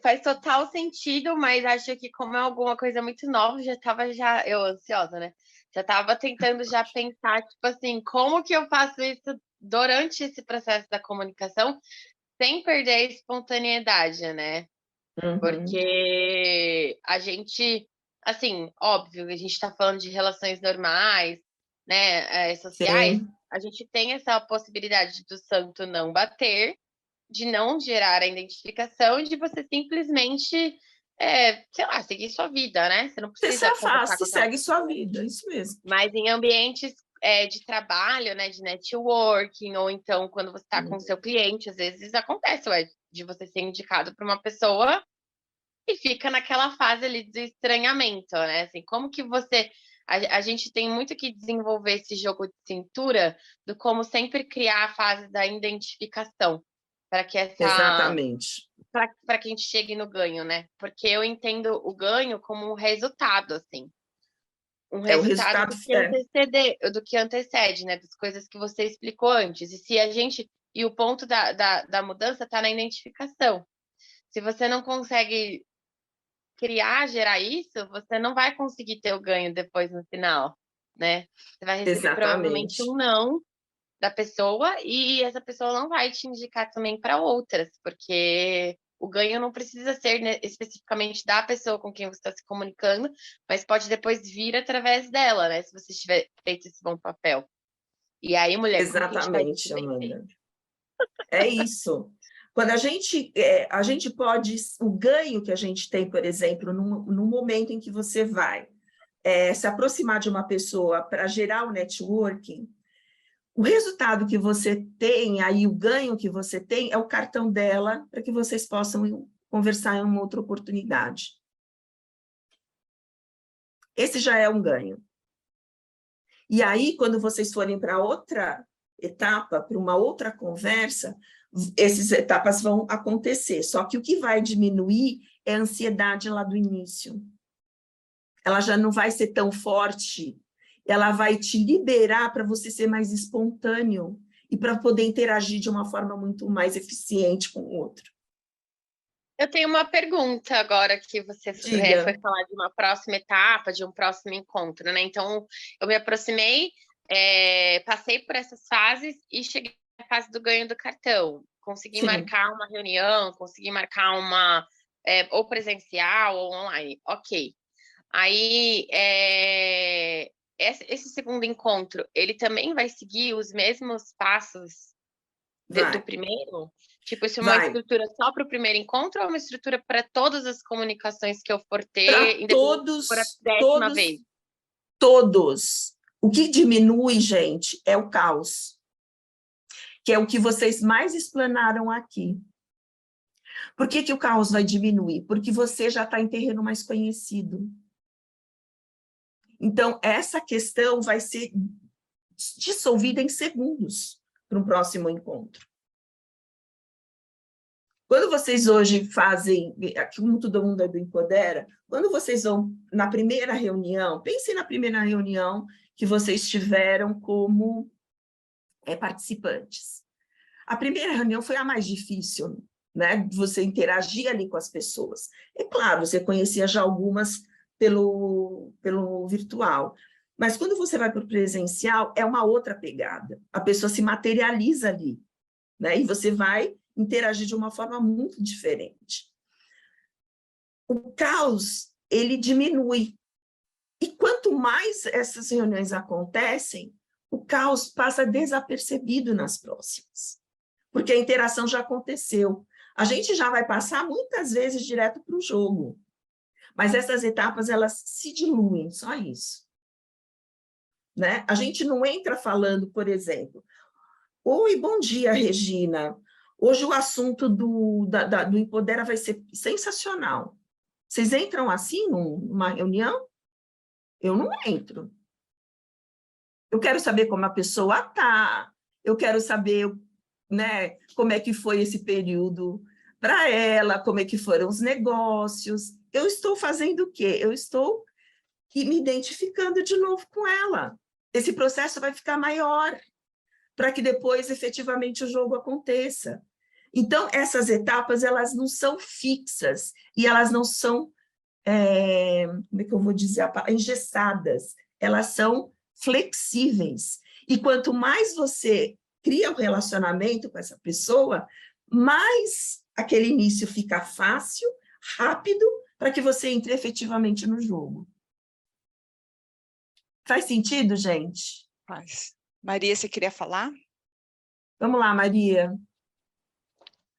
Faz total sentido, mas acho que como é alguma coisa muito nova, eu ansiosa, né? Já estava tentando já pensar, tipo assim, como que eu faço isso durante esse processo da comunicação sem perder a espontaneidade, né? Uhum. Porque a gente, assim, óbvio, a gente está falando de relações normais, né, sociais, Sim. a gente tem essa possibilidade do santo não bater, de não gerar a identificação, de você simplesmente, sei lá, seguir sua vida, né? Você não Você se precisa conversar afasta com e aquela segue sua vida, isso mesmo. mas em ambientes de trabalho, né, de networking, ou então quando você está com o seu cliente, às vezes acontece de você ser indicado para uma pessoa e fica naquela fase ali de estranhamento, né? Assim, como que você... A gente tem muito que desenvolver esse jogo de cintura do como sempre criar a fase da identificação para que Exatamente. para que a gente chegue no ganho, né? Porque eu entendo o ganho como um resultado, assim. Um É o resultado resultado. do que antecede, né? Das coisas que você explicou antes. E o ponto da mudança está na identificação. Se você não consegue gerar isso, você não vai conseguir ter o ganho depois no final, né? Você vai receber provavelmente Exatamente. um não da pessoa e essa pessoa não vai te indicar também para outras, porque o ganho não precisa ser, né, especificamente da pessoa com quem você está se comunicando, mas pode depois vir através dela, né? Se você tiver feito esse bom papel. E aí, mulher, como que a gente faz Exatamente, isso bem feito? Amanda. É isso. Quando a gente pode, o ganho que a gente tem, por exemplo, no momento em que você vai se aproximar de uma pessoa para gerar o networking, o resultado que você tem, aí o ganho que você tem é o cartão dela para que vocês possam conversar em uma outra oportunidade. Esse já é um ganho. E aí, quando vocês forem para outra etapa, para uma outra conversa, essas etapas vão acontecer. Só que o que vai diminuir é a ansiedade lá do início. Ela já não vai ser tão forte, ela vai te liberar para você ser mais espontâneo e para poder interagir de uma forma muito mais eficiente com o outro. Eu tenho uma pergunta agora que você foi falar de uma próxima etapa, de um próximo encontro, né? Então, eu me aproximei, passei por essas fases e cheguei na fase do ganho do cartão. Consegui marcar uma reunião, consegui marcar uma ou presencial ou online. Ok. Aí, esse segundo encontro, ele também vai seguir os mesmos passos do primeiro? Tipo, isso é uma estrutura só para o primeiro encontro ou uma estrutura para todas as comunicações que eu for ter, independente por a 10ª vez? Todos. O que diminui, gente, é o caos, que é o que vocês mais explanaram aqui. Por que o caos vai diminuir? Porque você já está em terreno mais conhecido. Então, essa questão vai ser dissolvida em segundos para um próximo encontro. Quando vocês hoje fazem, aqui como todo mundo é do Empodera, quando vocês vão na primeira reunião, pensem na primeira reunião que vocês tiveram como participantes. A primeira reunião foi a mais difícil, né? De você interagir ali com as pessoas. É claro, você conhecia já algumas pelo virtual, mas quando você vai para o presencial, é uma outra pegada. A pessoa se materializa ali, né? E você vai interagir de uma forma muito diferente. O caos, ele diminui. E quanto mais essas reuniões acontecem, o caos passa desapercebido nas próximas, porque a interação já aconteceu. A gente já vai passar muitas vezes direto para o jogo, mas essas etapas, elas se diluem, só isso. Né? A gente não entra falando, por exemplo, oi, bom dia, Regina. Hoje o assunto do Empodera vai ser sensacional. Vocês entram assim numa reunião? Eu não entro. Eu quero saber como a pessoa está, eu quero saber, né, como é que foi esse período para ela, como é que foram os negócios. Eu estou fazendo o quê? Eu estou me identificando de novo com ela. Esse processo vai ficar maior, para que depois, efetivamente, o jogo aconteça. Então, essas etapas, elas não são fixas, e elas não são, como é que eu vou dizer, engessadas, elas são flexíveis. E quanto mais você cria um relacionamento com essa pessoa, mais aquele início fica fácil, rápido, para que você entre efetivamente no jogo. Faz sentido, gente? Faz. Maria, você queria falar? Vamos lá, Maria.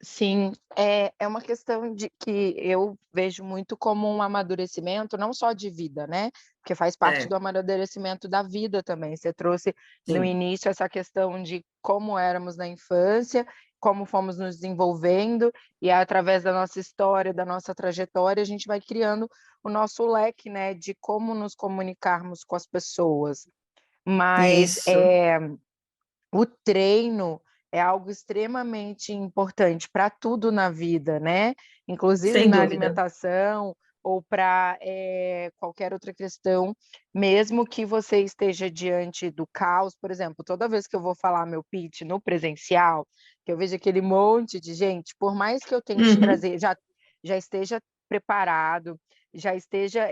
Sim, é uma questão de que eu vejo muito como um amadurecimento, não só de vida, né? Porque faz parte do amadurecimento da vida também. Você trouxe no início essa questão de como éramos na infância, como fomos nos desenvolvendo, e através da nossa história, da nossa trajetória, a gente vai criando o nosso leque, né, de como nos comunicarmos com as pessoas. Mas o treino é algo extremamente importante para tudo na vida, né? Inclusive Sem na dúvida. alimentação ou para qualquer outra questão, mesmo que você esteja diante do caos. Por exemplo, toda vez que eu vou falar meu pitch no presencial, que eu vejo aquele monte de gente, por mais que eu tente trazer, já esteja preparado,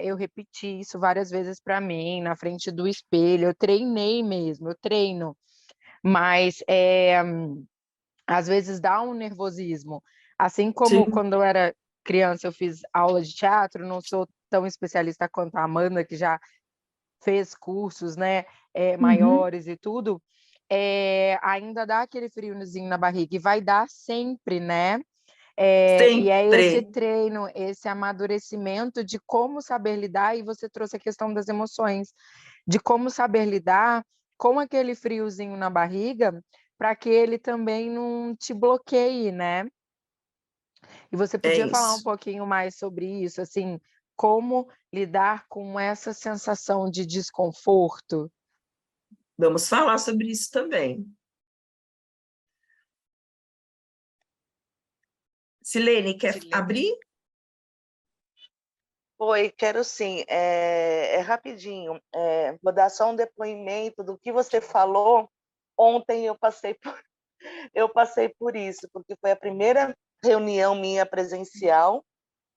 eu repeti isso várias vezes para mim, na frente do espelho, eu treinei mesmo, eu treino. Mas às vezes dá um nervosismo. Assim como quando eu era criança eu fiz aula de teatro, não sou tão especialista quanto a Amanda, que já fez cursos, né, maiores e tudo, ainda dá aquele friozinho na barriga, e vai dar sempre, né? E é esse treino, esse amadurecimento de como saber lidar, e você trouxe a questão das emoções, de como saber lidar com aquele friozinho na barriga, para que ele também não te bloqueie, né? E você podia falar um pouquinho mais sobre isso, assim, como lidar com essa sensação de desconforto? Vamos falar sobre isso também. Silene, quer abrir? Oi, quero sim. Rapidinho. Vou dar só um depoimento do que você falou. Ontem eu passei por isso, porque foi a primeira reunião minha presencial.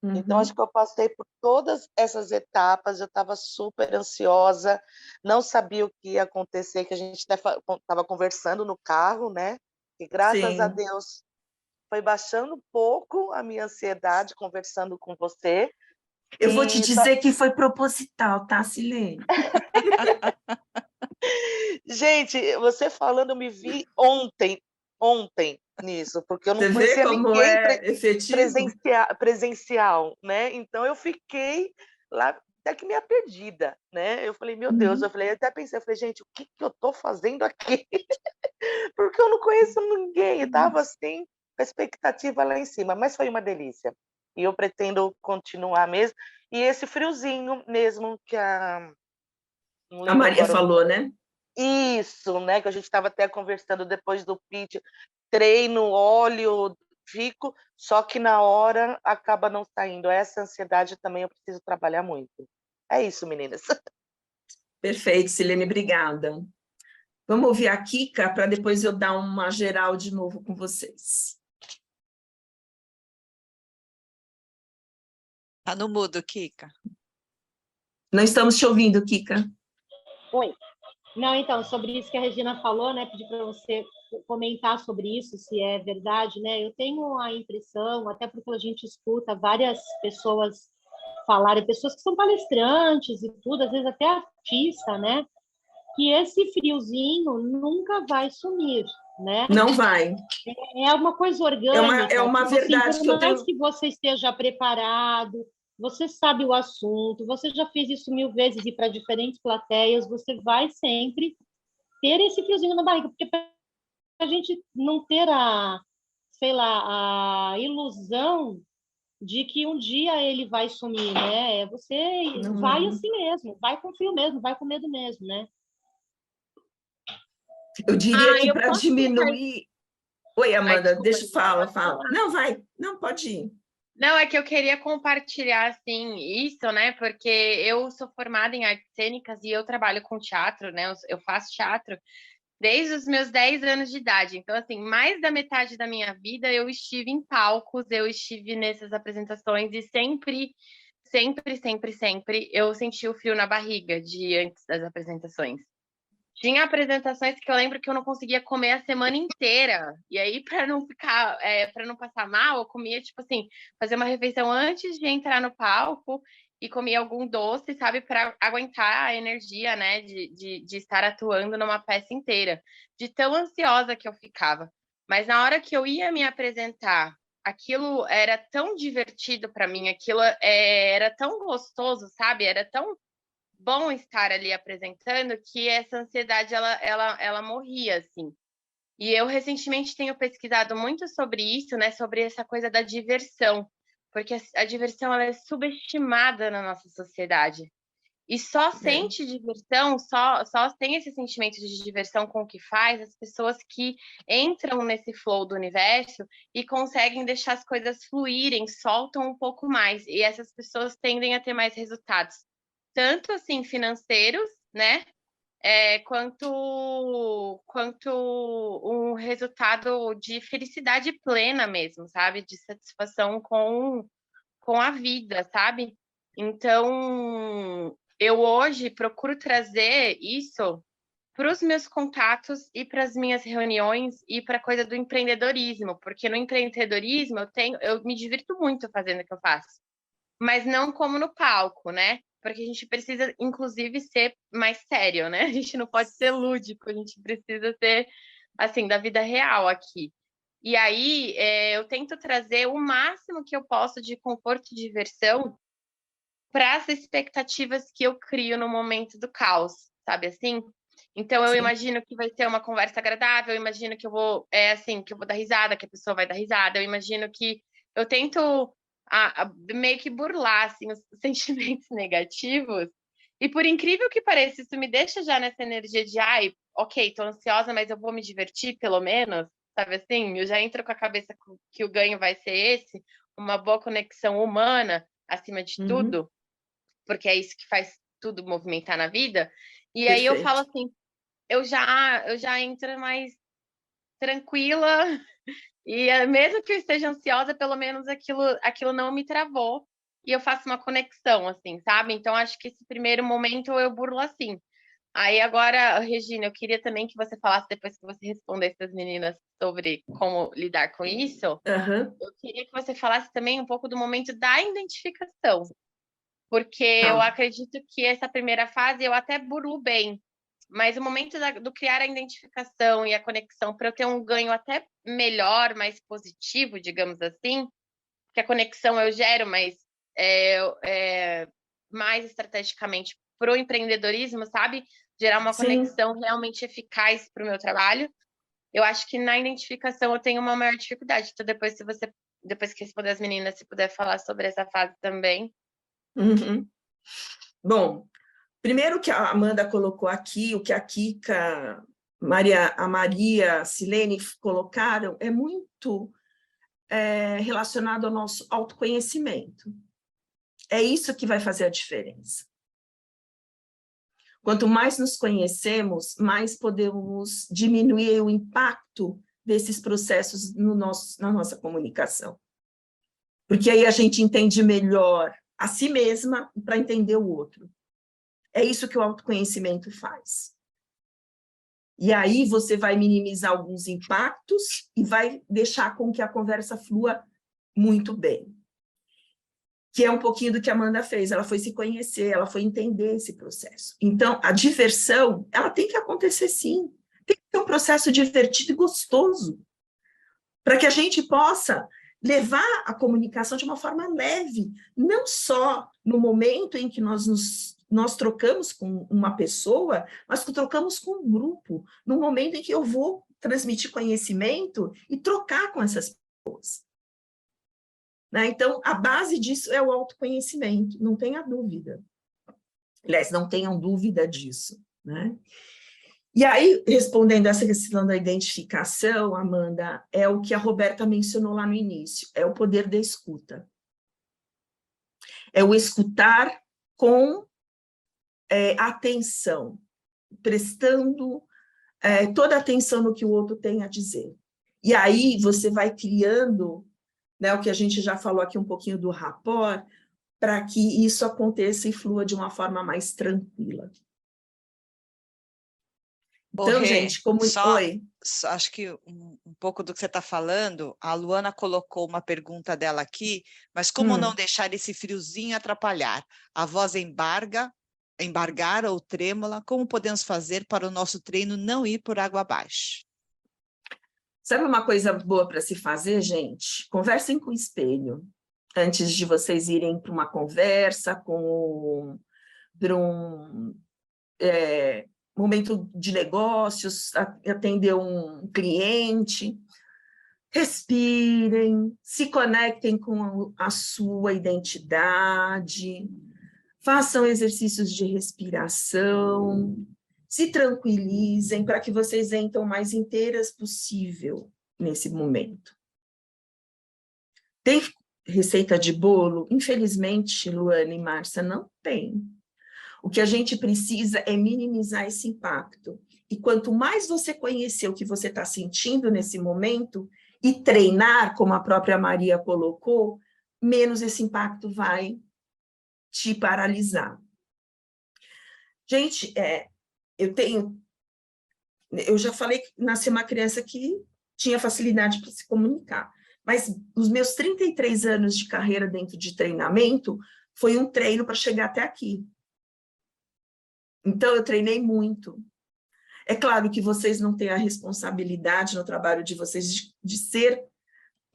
Então, acho que eu passei por todas essas etapas. Eu estava super ansiosa, não sabia o que ia acontecer, que a gente estava conversando no carro, né? E graças a Deus foi baixando um pouco a minha ansiedade conversando com você. Eu vou te dizer que foi proposital, tá, Silene? Gente, você falando, eu me vi ontem nisso, porque eu não Você conhecia vê como ninguém presencial, né? Então eu fiquei lá até que meio perdida, né? Eu falei, meu Deus, eu até pensei, eu falei, gente, o que eu tô fazendo aqui? Porque eu não conheço ninguém, eu tava assim, com a expectativa lá em cima, mas foi uma delícia. E eu pretendo continuar mesmo. E esse friozinho mesmo que a Não A lembro Maria agora. falou, né? Isso, né? Que a gente estava até conversando depois do pitch. Treino, óleo, fico, só que na hora acaba não saindo. Essa ansiedade também eu preciso trabalhar muito. É isso, meninas. Perfeito, Silene, obrigada. Vamos ouvir a Kika para depois eu dar uma geral de novo com vocês. Tá no mudo, Kika. Não estamos te ouvindo, Kika. Oi. Não, então, sobre isso que a Regina falou, né, pedir para você comentar sobre isso, se é verdade, né? Eu tenho a impressão, até porque a gente escuta várias pessoas falarem, pessoas que são palestrantes e tudo, às vezes até artista, né? Que esse friozinho nunca vai sumir, né? Não vai. É uma coisa orgânica. É uma tipo assim, verdade por que eu mais tenho. que você esteja preparado, você sabe o assunto, você já fez isso 1000 vezes e para diferentes plateias, você vai sempre ter esse friozinho na barriga, porque para a gente não ter sei lá, a ilusão de que um dia ele vai sumir, né? Você vai assim mesmo, vai com frio mesmo, vai com medo mesmo, né? Eu diria que eu para posso diminuir... Oi, Amanda, desculpa, deixa eu Regina, fala. Não, vai. Não, pode ir. Não, é que eu queria compartilhar, assim, isso, né? Porque eu sou formada em artes cênicas e eu trabalho com teatro, né? Eu faço teatro desde os meus 10 anos de idade. Então, assim, mais da metade da minha vida eu estive em palcos, eu estive nessas apresentações e sempre eu senti o frio na barriga antes das apresentações. Tinha apresentações que eu lembro que eu não conseguia comer a semana inteira. E aí, para não ficar, para não passar mal, eu comia, tipo assim, fazer uma refeição antes de entrar no palco e comia algum doce, sabe, para aguentar a energia, né, de estar atuando numa peça inteira. De tão ansiosa que eu ficava. Mas na hora que eu ia me apresentar, aquilo era tão divertido para mim, aquilo era tão gostoso, sabe? Era tão bom estar ali apresentando que essa ansiedade ela morria assim. E eu recentemente tenho pesquisado muito sobre isso, né, sobre essa coisa da diversão, porque a diversão ela é subestimada na nossa sociedade. E só sente diversão, só tem esse sentimento de diversão com o que faz as pessoas que entram nesse flow do universo e conseguem deixar as coisas fluírem, soltam um pouco mais. E essas pessoas tendem a ter mais resultados, tanto assim financeiros, né? Quanto um resultado de felicidade plena mesmo, sabe? De satisfação com a vida, sabe? Então, eu hoje procuro trazer isso para os meus contatos e para as minhas reuniões e para a coisa do empreendedorismo, porque no empreendedorismo eu me divirto muito fazendo o que eu faço, mas não como no palco, né? Porque a gente precisa, inclusive, ser mais sério, né? A gente não pode ser lúdico, a gente precisa ser, assim, da vida real aqui. E aí, eu tento trazer o máximo que eu posso de conforto e diversão para as expectativas que eu crio no momento do caos, sabe assim? Então, eu imagino que vai ser uma conversa agradável, eu imagino que eu vou, que eu vou dar risada, que a pessoa vai dar risada, eu imagino que eu tento meio que burlar assim, os sentimentos negativos. E por incrível que pareça, isso me deixa já nessa energia de, ai, ok, tô ansiosa, mas eu vou me divertir pelo menos, sabe assim? Eu já entro com a cabeça que o ganho vai ser esse, uma boa conexão humana acima de tudo, porque é isso que faz tudo movimentar na vida. E aí eu falo assim, eu já entro mais tranquila. E mesmo que eu esteja ansiosa, pelo menos aquilo não me travou. E eu faço uma conexão, assim, sabe? Então, acho que esse primeiro momento eu burlo assim. Aí agora, Regina, eu queria também que você falasse, depois que você respondesse as meninas sobre como lidar com isso, eu queria que você falasse também um pouco do momento da identificação. Porque eu acredito que essa primeira fase eu até burlo bem, mas o momento do criar a identificação e a conexão para eu ter um ganho até melhor, mais positivo, digamos assim, que a conexão eu gero, mas mais estrategicamente para o empreendedorismo, sabe? Gerar uma conexão realmente eficaz para o meu trabalho. Eu acho que na identificação eu tenho uma maior dificuldade. Então, depois que responder as meninas, se puder falar sobre essa fase também. Bom, Primeiro, o que a Amanda colocou aqui, o que a Kika, a Maria, a Silene colocaram, é muito relacionado ao nosso autoconhecimento. É isso que vai fazer a diferença. Quanto mais nos conhecemos, mais podemos diminuir o impacto desses processos na nossa comunicação. Porque aí a gente entende melhor a si mesma para entender o outro. É isso que o autoconhecimento faz. E aí você vai minimizar alguns impactos e vai deixar com que a conversa flua muito bem. Que é um pouquinho do que a Amanda fez, ela foi se conhecer, ela foi entender esse processo. Então, a diversão, ela tem que acontecer sim, tem que ser um processo divertido e gostoso, para que a gente possa levar a comunicação de uma forma leve, não só no momento em que nós trocamos com uma pessoa, mas que trocamos com um grupo, no momento em que eu vou transmitir conhecimento e trocar com essas pessoas. Né? Então, a base disso é o autoconhecimento, não tenha dúvida. Aliás, não tenham dúvida disso. Né? E aí, respondendo essa questão da identificação, Amanda, é o que a Roberta mencionou lá no início, é o poder da escuta. É o escutar com atenção, prestando toda a atenção no que o outro tem a dizer. E aí você vai criando, né, o que a gente já falou aqui um pouquinho do rapport, para que isso aconteça e flua de uma forma mais tranquila. Então, gente, como... Oi. Acho que um pouco do que você está falando, a Luana colocou uma pergunta dela aqui, mas como não deixar esse friozinho atrapalhar? A voz embargar ou trêmula, como podemos fazer para o nosso treino não ir por água abaixo? Sabe uma coisa boa para se fazer, gente? Conversem com o espelho. Antes de vocês irem para uma conversa, para um momento de negócios, atender um cliente. Respirem, se conectem com a sua identidade, façam exercícios de respiração, se tranquilizem para que vocês entrem o mais inteiras possível nesse momento. Tem receita de bolo? Infelizmente, Luana e Márcia, não tem. O que a gente precisa é minimizar esse impacto. E quanto mais você conhecer o que você está sentindo nesse momento e treinar, como a própria Maria colocou, menos esse impacto vai te paralisar. Gente, eu já falei que nasci uma criança que tinha facilidade para se comunicar, mas os meus 33 anos de carreira dentro de treinamento foi um treino para chegar até aqui. Então, eu treinei muito. É claro que vocês não têm a responsabilidade no trabalho de vocês de ser,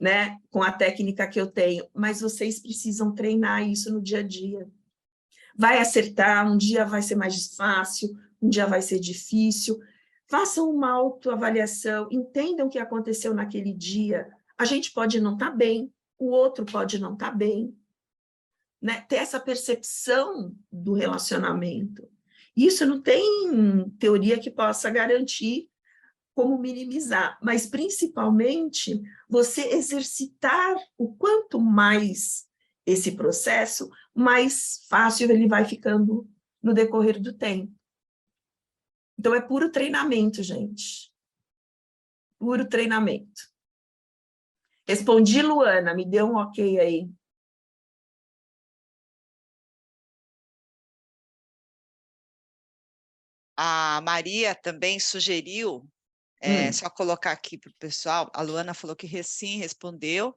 né, com a técnica que eu tenho, mas vocês precisam treinar isso no dia a dia. Vai acertar, um dia vai ser mais fácil, um dia vai ser difícil. Façam uma autoavaliação, entendam o que aconteceu naquele dia. A gente pode não estar bem, o outro pode não estar bem. Né? Ter essa percepção do relacionamento. Isso não tem teoria que possa garantir como minimizar, mas principalmente você exercitar o quanto mais esse processo, mais fácil ele vai ficando no decorrer do tempo. Então é puro treinamento, gente. Puro treinamento. Respondi, Luana, me deu um ok aí. A Maria também sugeriu, só colocar aqui para o pessoal, a Luana falou que sim, respondeu,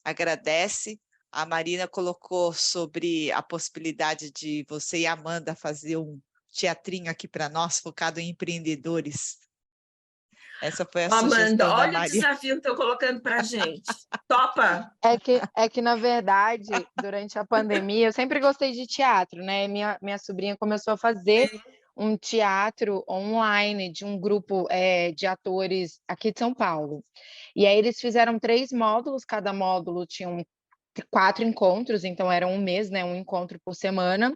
agradece. A Marina colocou sobre a possibilidade de você e a Amanda fazer um teatrinho aqui para nós, focado em empreendedores. Essa foi a sugestão Amanda, da olha Maria. o desafio que estão colocando para a gente. Topa? É que, na verdade, durante a pandemia, eu sempre gostei de teatro, né? Minha sobrinha começou a fazer um teatro online de um grupo de atores aqui de São Paulo. E aí eles fizeram 3 módulos, cada módulo tinha 4 encontros, então era um mês, né? Um encontro por semana.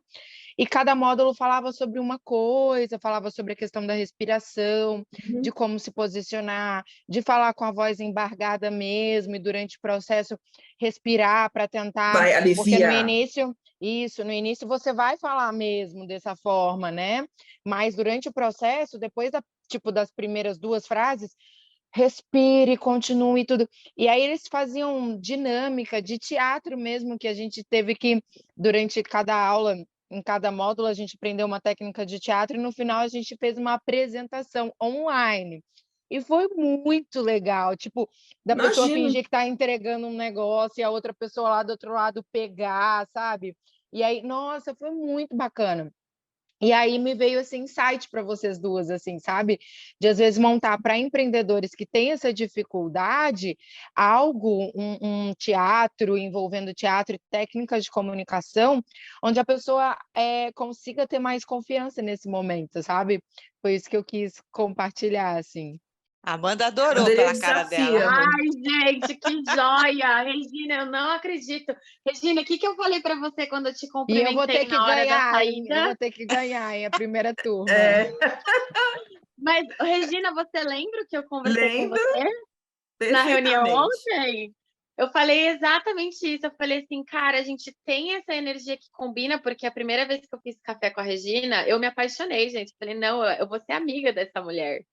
e cada módulo falava sobre uma coisa, falava sobre a questão da respiração, de como se posicionar, de falar com a voz embargada mesmo, e durante o processo respirar para tentar... Vai Porque no aliviar. início você vai falar mesmo dessa forma, né? Mas durante o processo, depois das primeiras 2 frases, respire, continue e tudo. E aí eles faziam dinâmica de teatro mesmo, que a gente teve que, durante cada aula, em cada módulo, a gente aprendeu uma técnica de teatro, e no final a gente fez uma apresentação online. E foi muito legal, tipo, da pessoa Imagino. fingir que está entregando um negócio e a outra pessoa lá do outro lado pegar, sabe? E aí, nossa, foi muito bacana. E aí me veio esse insight para vocês duas, assim, sabe? De às vezes montar para empreendedores que têm essa dificuldade algo, um teatro, envolvendo teatro e técnicas de comunicação, onde a pessoa consiga ter mais confiança nesse momento, sabe? Foi isso que eu quis compartilhar, assim. A Amanda adorou Adorei o pela cara desafio, dela. Amanda. Ai, gente, que joia! Regina, eu não acredito. Regina, o que eu falei para você quando eu te E eu vou ter cumprimentei que na hora da ganhar, hein? Eu saída? vou ter que ganhar, hein? A primeira turma. Mas, Regina, você lembra que eu conversei com Lembro você na reunião perfeitamente. ontem? Eu falei exatamente isso. Eu falei assim, cara, a gente tem essa energia que combina, porque a primeira vez que eu fiz café com a Regina, eu me apaixonei, gente. Eu falei, não, eu vou ser amiga dessa mulher.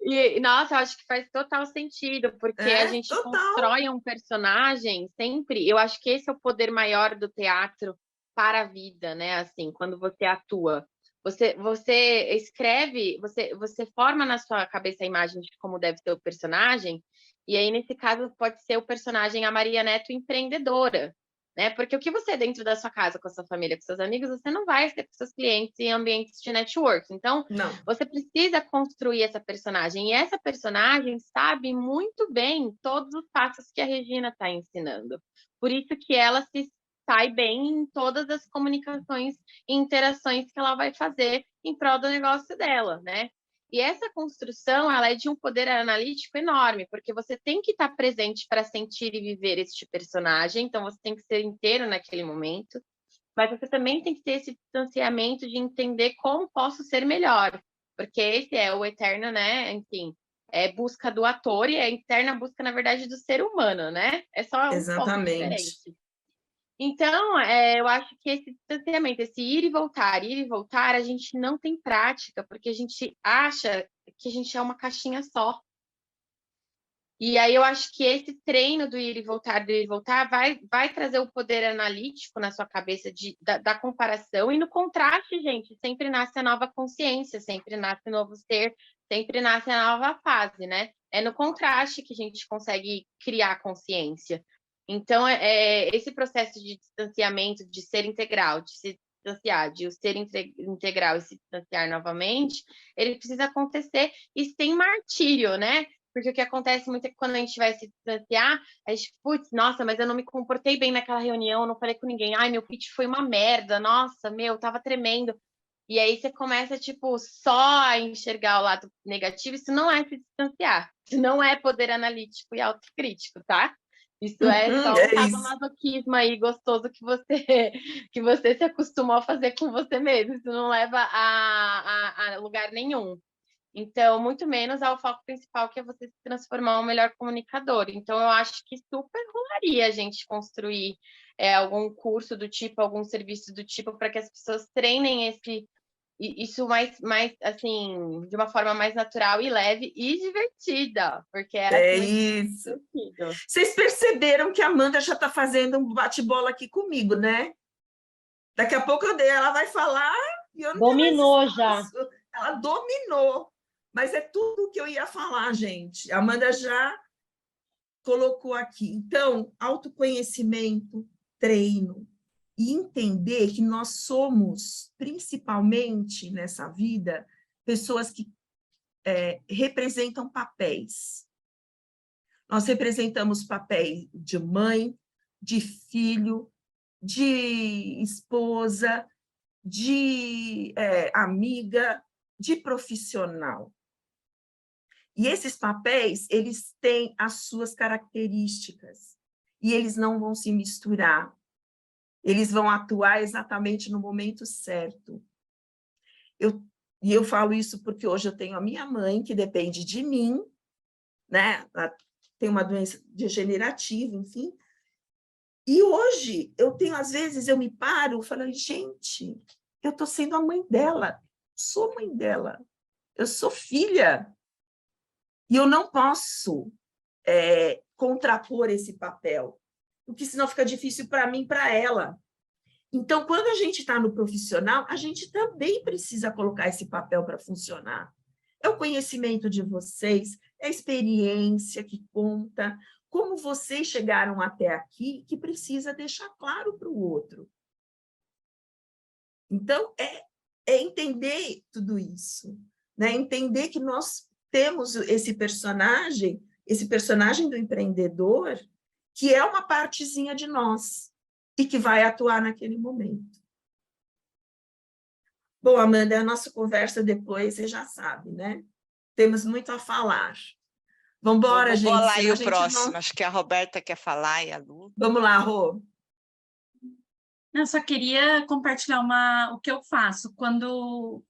E, nossa, eu acho que faz total sentido, porque a gente Total. constrói um personagem sempre. Eu acho que esse é o poder maior do teatro para a vida, né? Assim, quando você atua. Você escreve, você forma na sua cabeça a imagem de como deve ser o personagem, e aí, nesse caso, pode ser o personagem a Maria Neto empreendedora, né? Porque o que você é dentro da sua casa, com a sua família, com seus amigos, você não vai ser com seus clientes em ambientes de network. Então, Não. você precisa construir essa personagem, e essa personagem sabe muito bem todos os passos que a Regina está ensinando. Por isso que ela se sai bem em todas as comunicações e interações que ela vai fazer em prol do negócio dela, né? E essa construção, ela é de um poder analítico enorme, porque você tem que estar presente para sentir e viver este personagem, então você tem que ser inteiro naquele momento, mas você também tem que ter esse distanciamento de entender como posso ser melhor, porque esse é o eterno, né? Enfim, é busca do ator e é a eterna busca, na verdade, do ser humano, né? É só um foco diferente. Então, eu acho que esse distanciamento, esse ir e voltar, a gente não tem prática, porque a gente acha que a gente é uma caixinha só. E aí eu acho que esse treino do ir e voltar, vai trazer o poder analítico na sua cabeça da comparação, e no contraste, gente, sempre nasce a nova consciência, sempre nasce o novo ser, sempre nasce a nova fase, né? É no contraste que a gente consegue criar consciência. Então, esse processo de distanciamento, de ser integral, de se distanciar, de o ser integral e se distanciar novamente, ele precisa acontecer e sem martírio, né? Porque o que acontece muito é que quando a gente vai se distanciar, a gente, putz, nossa, mas eu não me comportei bem naquela reunião, não falei com ninguém, ai, meu pitch foi uma merda, nossa, meu, tava tremendo. E aí você começa, tipo, só a enxergar o lado negativo. Isso não é se distanciar, isso não é poder analítico e autocrítico, tá? Isso é só um sadomasoquismo aí gostoso que você se acostumou a fazer com você mesmo. Isso não leva a lugar nenhum. Então, muito menos ao foco principal, que é você se transformar em um melhor comunicador. Então, eu acho que super rolaria a gente construir algum curso do tipo, algum serviço do tipo, para que as pessoas treinem isso mais, assim, de uma forma mais natural e leve e divertida, porque É isso. Divertido. Vocês perceberam que a Amanda já está fazendo um bate-bola aqui comigo, né? Daqui a pouco ela vai falar e eu não Dominou já. Ela dominou. Mas é tudo o que eu ia falar, gente. A Amanda já colocou aqui. Então, autoconhecimento, treino, e entender que nós somos, principalmente nessa vida, pessoas que representam papéis. Nós representamos papéis de mãe, de filho, de esposa, de amiga, de profissional. E esses papéis, eles têm as suas características, e eles não vão se misturar. eles vão atuar exatamente no momento certo. E eu falo isso porque hoje eu tenho a minha mãe, que depende de mim, né? Ela tem uma doença degenerativa, enfim. E hoje, às vezes, eu me paro e falo, gente, eu estou sendo a mãe dela, sou mãe dela, eu sou filha, e eu não posso contrapor esse papel, porque senão fica difícil para mim e para ela. Então, quando a gente está no profissional, a gente também precisa colocar esse papel para funcionar. É o conhecimento de vocês, é a experiência que conta, como vocês chegaram até aqui, que precisa deixar claro para o outro. Então, é entender tudo isso, né? Entender que nós temos esse personagem do empreendedor, que é uma partezinha de nós, e que vai atuar naquele momento. Bom, Amanda, a nossa conversa depois, você já sabe, né? Temos muito a falar. Vamos embora, gente. Vamos bolar aí o próximo. Acho que a Roberta quer falar e a Lu. Vamos lá, Rô. Eu só queria compartilhar o que eu faço quando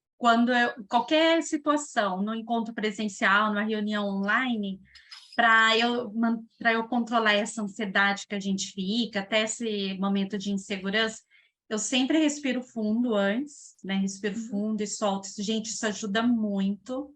qualquer situação, no encontro presencial, numa reunião online, para eu controlar essa ansiedade que a gente fica, até esse momento de insegurança, eu sempre respiro fundo antes, né? Respiro fundo e solto. Gente, isso ajuda muito.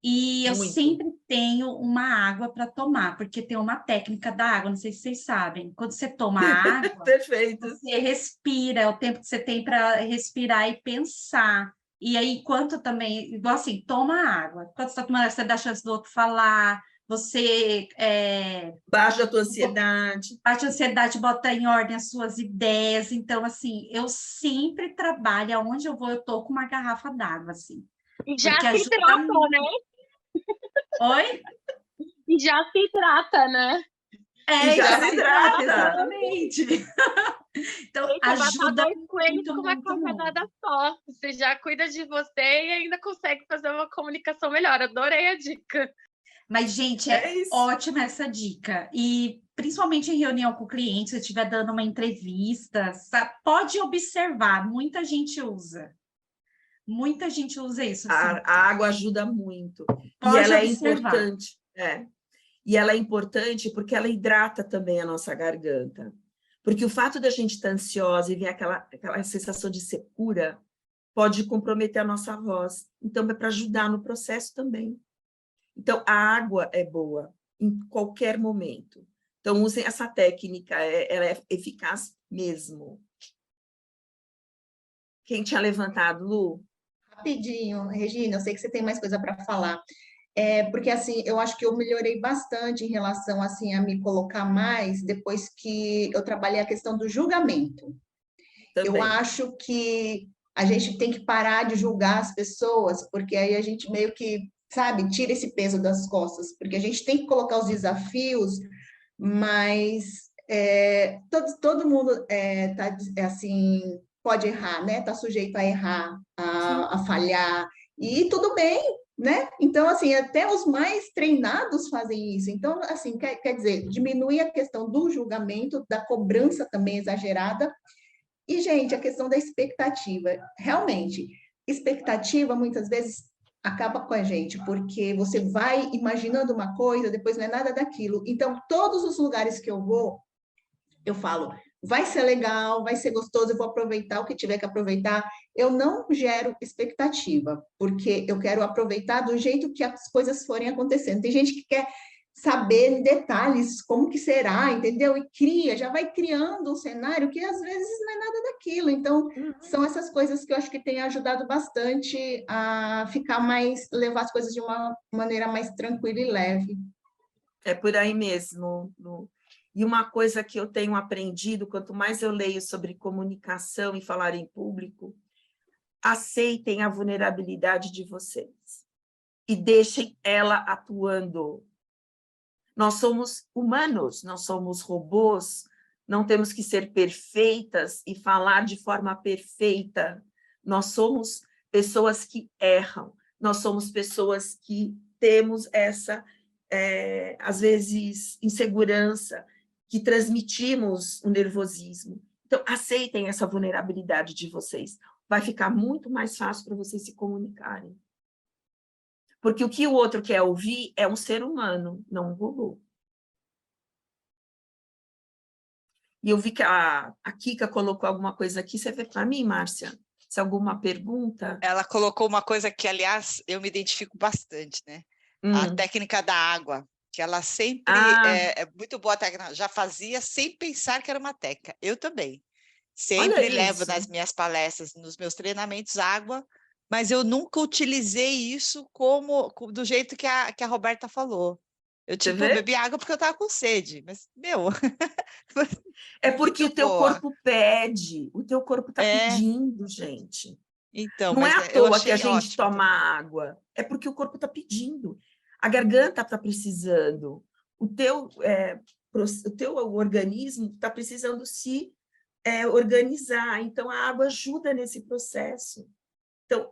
E eu sempre tenho uma água para tomar, porque tem uma técnica da água, não sei se vocês sabem. Quando você toma água, Perfeito. Você respira, é o tempo que você tem para respirar e pensar. E aí, enquanto também, igual assim, toma água. Quando você está tomando, você dá a chance do outro falar, você... baixa a tua ansiedade. Baixa a ansiedade, bota em ordem as suas ideias. Então, assim, eu sempre trabalho, aonde eu vou, eu tô com uma garrafa d'água, assim. E já se trata, né? Oi? E já se trata, né? Já se trata. Exatamente. Então, ajuda dois coelhos com uma muito. cajadada só. Você já cuida de você e ainda consegue fazer uma comunicação melhor. Adorei a dica. Mas, gente, é ótima essa dica. E, principalmente em reunião com o cliente, se estiver dando uma entrevista, pode observar, muita gente usa. Muita gente usa isso. A água ajuda muito. Pode e ela observar. É importante. E ela é importante porque ela hidrata também a nossa garganta. Porque o fato da gente estar ansiosa e vir aquela sensação de secura pode comprometer a nossa voz. Então, é para ajudar no processo também. Então, a água é boa em qualquer momento. Então, usem essa técnica, ela é eficaz mesmo. Quem tinha levantado, Lu? Rapidinho, Regina, eu sei que você tem mais coisa para falar. Porque, assim, eu acho que eu melhorei bastante em relação, assim, a me colocar mais depois que eu trabalhei a questão do julgamento. Também. Eu acho que a gente tem que parar de julgar as pessoas, porque aí a gente meio que, sabe, tira esse peso das costas, porque a gente tem que colocar os desafios, mas todo mundo assim, pode errar, né? Está sujeito a errar, a falhar, e tudo bem, né? Então, assim, até os mais treinados fazem isso. Então, assim, quer dizer, diminui a questão do julgamento, da cobrança também exagerada. E, gente, a questão da expectativa. Realmente, expectativa, muitas vezes, acaba com a gente, porque você vai imaginando uma coisa, depois não é nada daquilo. Então, todos os lugares que eu vou, eu falo, vai ser legal, vai ser gostoso, eu vou aproveitar o que tiver que aproveitar. Eu não gero expectativa, porque eu quero aproveitar do jeito que as coisas forem acontecendo. Tem gente que quer saber em detalhes como que será, entendeu? E já vai criando um cenário que às vezes não é nada daquilo. Então, são essas coisas que eu acho que tem ajudado bastante a levar as coisas de uma maneira mais tranquila e leve. É por aí mesmo, Lu. E uma coisa que eu tenho aprendido, quanto mais eu leio sobre comunicação e falar em público, aceitem a vulnerabilidade de vocês e deixem ela atuando. Nós somos humanos, não somos robôs, não temos que ser perfeitas e falar de forma perfeita. Nós somos pessoas que erram, nós somos pessoas que temos essa, às vezes, insegurança, que transmitimos o nervosismo. Então, aceitem essa vulnerabilidade de vocês. Vai ficar muito mais fácil para vocês se comunicarem. Porque o que o outro quer ouvir é um ser humano, não um robô. E eu vi que a Kika colocou alguma coisa aqui. Você vê para mim, Márcia? Se alguma pergunta? Ela colocou uma coisa que, aliás, eu me identifico bastante, né? A técnica da água, que ela sempre é muito boa a técnica. Já fazia sem pensar que era uma técnica. Eu também. Sempre levo nas minhas palestras, nos meus treinamentos, água, mas eu nunca utilizei isso do jeito que a Roberta falou. Eu, tipo, bebi água porque eu estava com sede, mas, meu... É porque o teu corpo pede, o teu corpo está pedindo, gente. Então, não é à toa que a gente toma água, é porque o corpo está pedindo. A garganta está precisando, o teu organismo está precisando se organizar, então a água ajuda nesse processo. Então,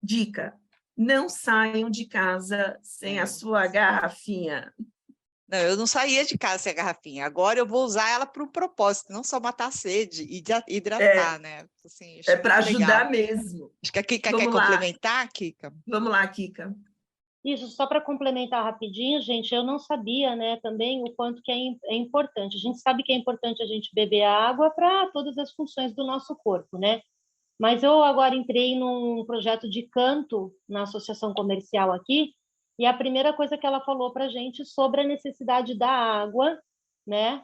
dica, não saiam de casa sem a sua garrafinha. Não, eu não saía de casa sem a garrafinha. Agora eu vou usar ela para um propósito, não só matar a sede e hidratar, né? Assim, para ajudar mesmo. Acho que a Kika quer complementar, Kika? Vamos lá, Kika. Isso, só para complementar rapidinho, gente, eu não sabia, né, também o quanto que é importante. A gente sabe que é importante a gente beber água para todas as funções do nosso corpo, né? Mas eu agora entrei num projeto de canto na associação comercial aqui, e a primeira coisa que ela falou para a gente sobre a necessidade da água, né,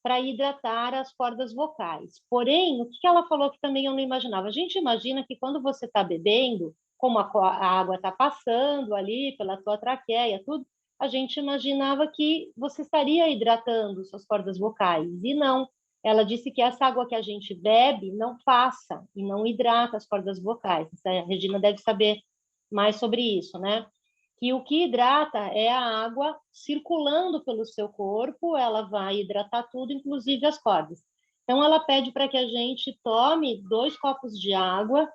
para hidratar as cordas vocais. Porém, o que ela falou que também eu não imaginava? A gente imagina que quando você está bebendo, como a água está passando ali pela tua traqueia, tudo, a gente imaginava que você estaria hidratando suas cordas vocais, e não. Ela disse que essa água que a gente bebe não passa e não hidrata as cordas vocais. A Regina deve saber mais sobre isso, né? Que o que hidrata é a água circulando pelo seu corpo, ela vai hidratar tudo, inclusive as cordas. Então, ela pede para que a gente tome 2 copos de água,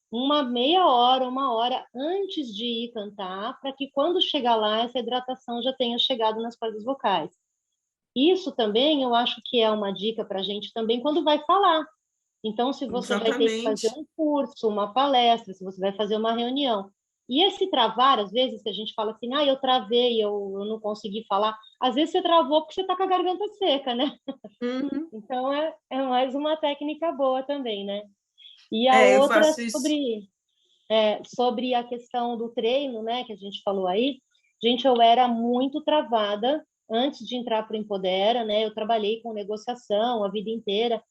uma meia hora, 1 hora antes de ir cantar, para que quando chegar lá, essa hidratação já tenha chegado nas cordas vocais. Isso também eu acho que é uma dica para a gente também quando vai falar. Então, se você vai ter que fazer um curso, uma palestra, se você vai fazer uma reunião, e esse travar, às vezes, que a gente fala assim, eu travei, eu não consegui falar, às vezes você travou porque você está com a garganta seca, né? Então, é mais uma técnica boa também, né? E a outra sobre a questão do treino, né, que a gente falou aí, gente, eu era muito travada antes de entrar para o Empodera, né? Eu trabalhei com negociação a vida inteira,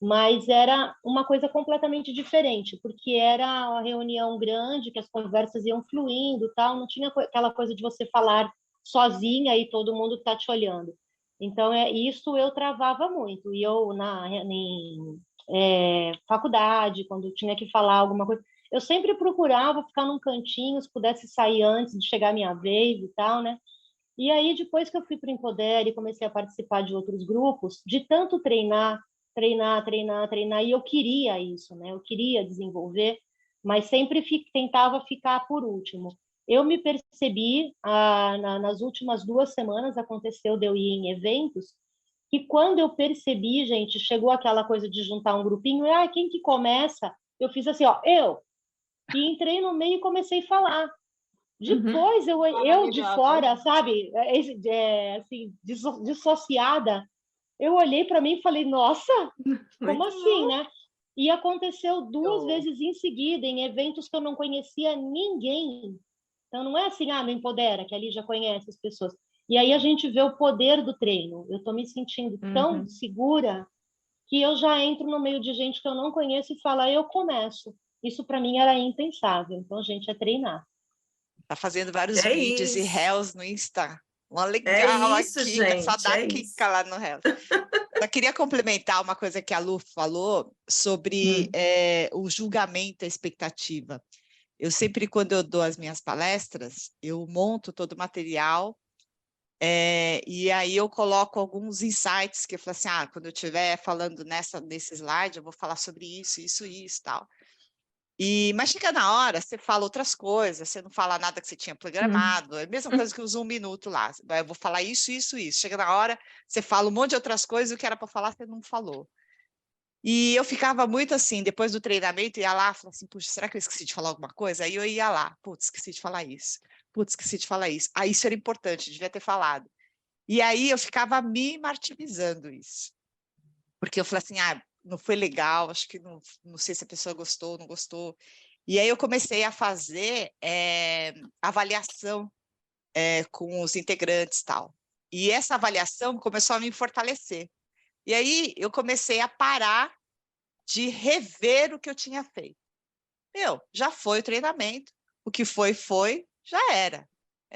mas era uma coisa completamente diferente, porque era uma reunião grande, que as conversas iam fluindo, tal, não tinha aquela coisa de você falar sozinha e todo mundo está te olhando. Então, isso eu travava muito. E eu, em faculdade, quando eu tinha que falar alguma coisa, eu sempre procurava ficar num cantinho, se pudesse sair antes de chegar a minha vez e tal, né? E aí, depois que eu fui para o Empodera e comecei a participar de outros grupos, de tanto treinar, e eu queria isso, né? Eu queria desenvolver, mas sempre tentava ficar por último. Eu me percebi, nas últimas 2 semanas, aconteceu de eu ir em eventos, que quando eu percebi, gente, chegou aquela coisa de juntar um grupinho, quem que começa? Eu fiz assim, eu! E entrei no meio e comecei a falar. Depois, eu de fora, sabe, assim, dissociada, eu olhei para mim e falei, nossa, como assim, né? E aconteceu 2 vezes em seguida, em eventos que eu não conhecia ninguém. Então, não é assim, no Empodera, que ali já conhece as pessoas. E aí a gente vê o poder do treino. Eu estou me sentindo tão segura que eu já entro no meio de gente que eu não conheço e falo, eu começo. Isso para mim era impensável. Então, gente, é treinar. Tá fazendo vários vídeos e reels no Insta. Uma legal aqui, gente, só dá Kika lá no reels. Só queria complementar uma coisa que a Lu falou sobre o julgamento, a expectativa. Eu sempre, quando eu dou as minhas palestras, eu monto todo o material e aí eu coloco alguns insights que eu falo assim, quando eu estiver falando nesse slide, eu vou falar sobre isso, tal. Mas chega na hora, você fala outras coisas, você não fala nada que você tinha programado, é a mesma coisa que os 1 minuto lá, eu vou falar isso. Chega na hora, você fala um monte de outras coisas, o que era para falar, você não falou. E eu ficava muito assim, depois do treinamento, ia lá, falava assim, puxa, será que eu esqueci de falar alguma coisa? Aí eu ia lá, putz, esqueci de falar isso. Putz, esqueci de falar isso. Aí isso era importante, devia ter falado. E aí eu ficava me martirizando isso. Porque eu falei assim, não foi legal, acho que não sei se a pessoa gostou ou não gostou. E aí eu comecei a fazer avaliação com os integrantes e tal. E essa avaliação começou a me fortalecer. E aí eu comecei a parar de rever o que eu tinha feito. Já foi o treinamento, o que foi, já era.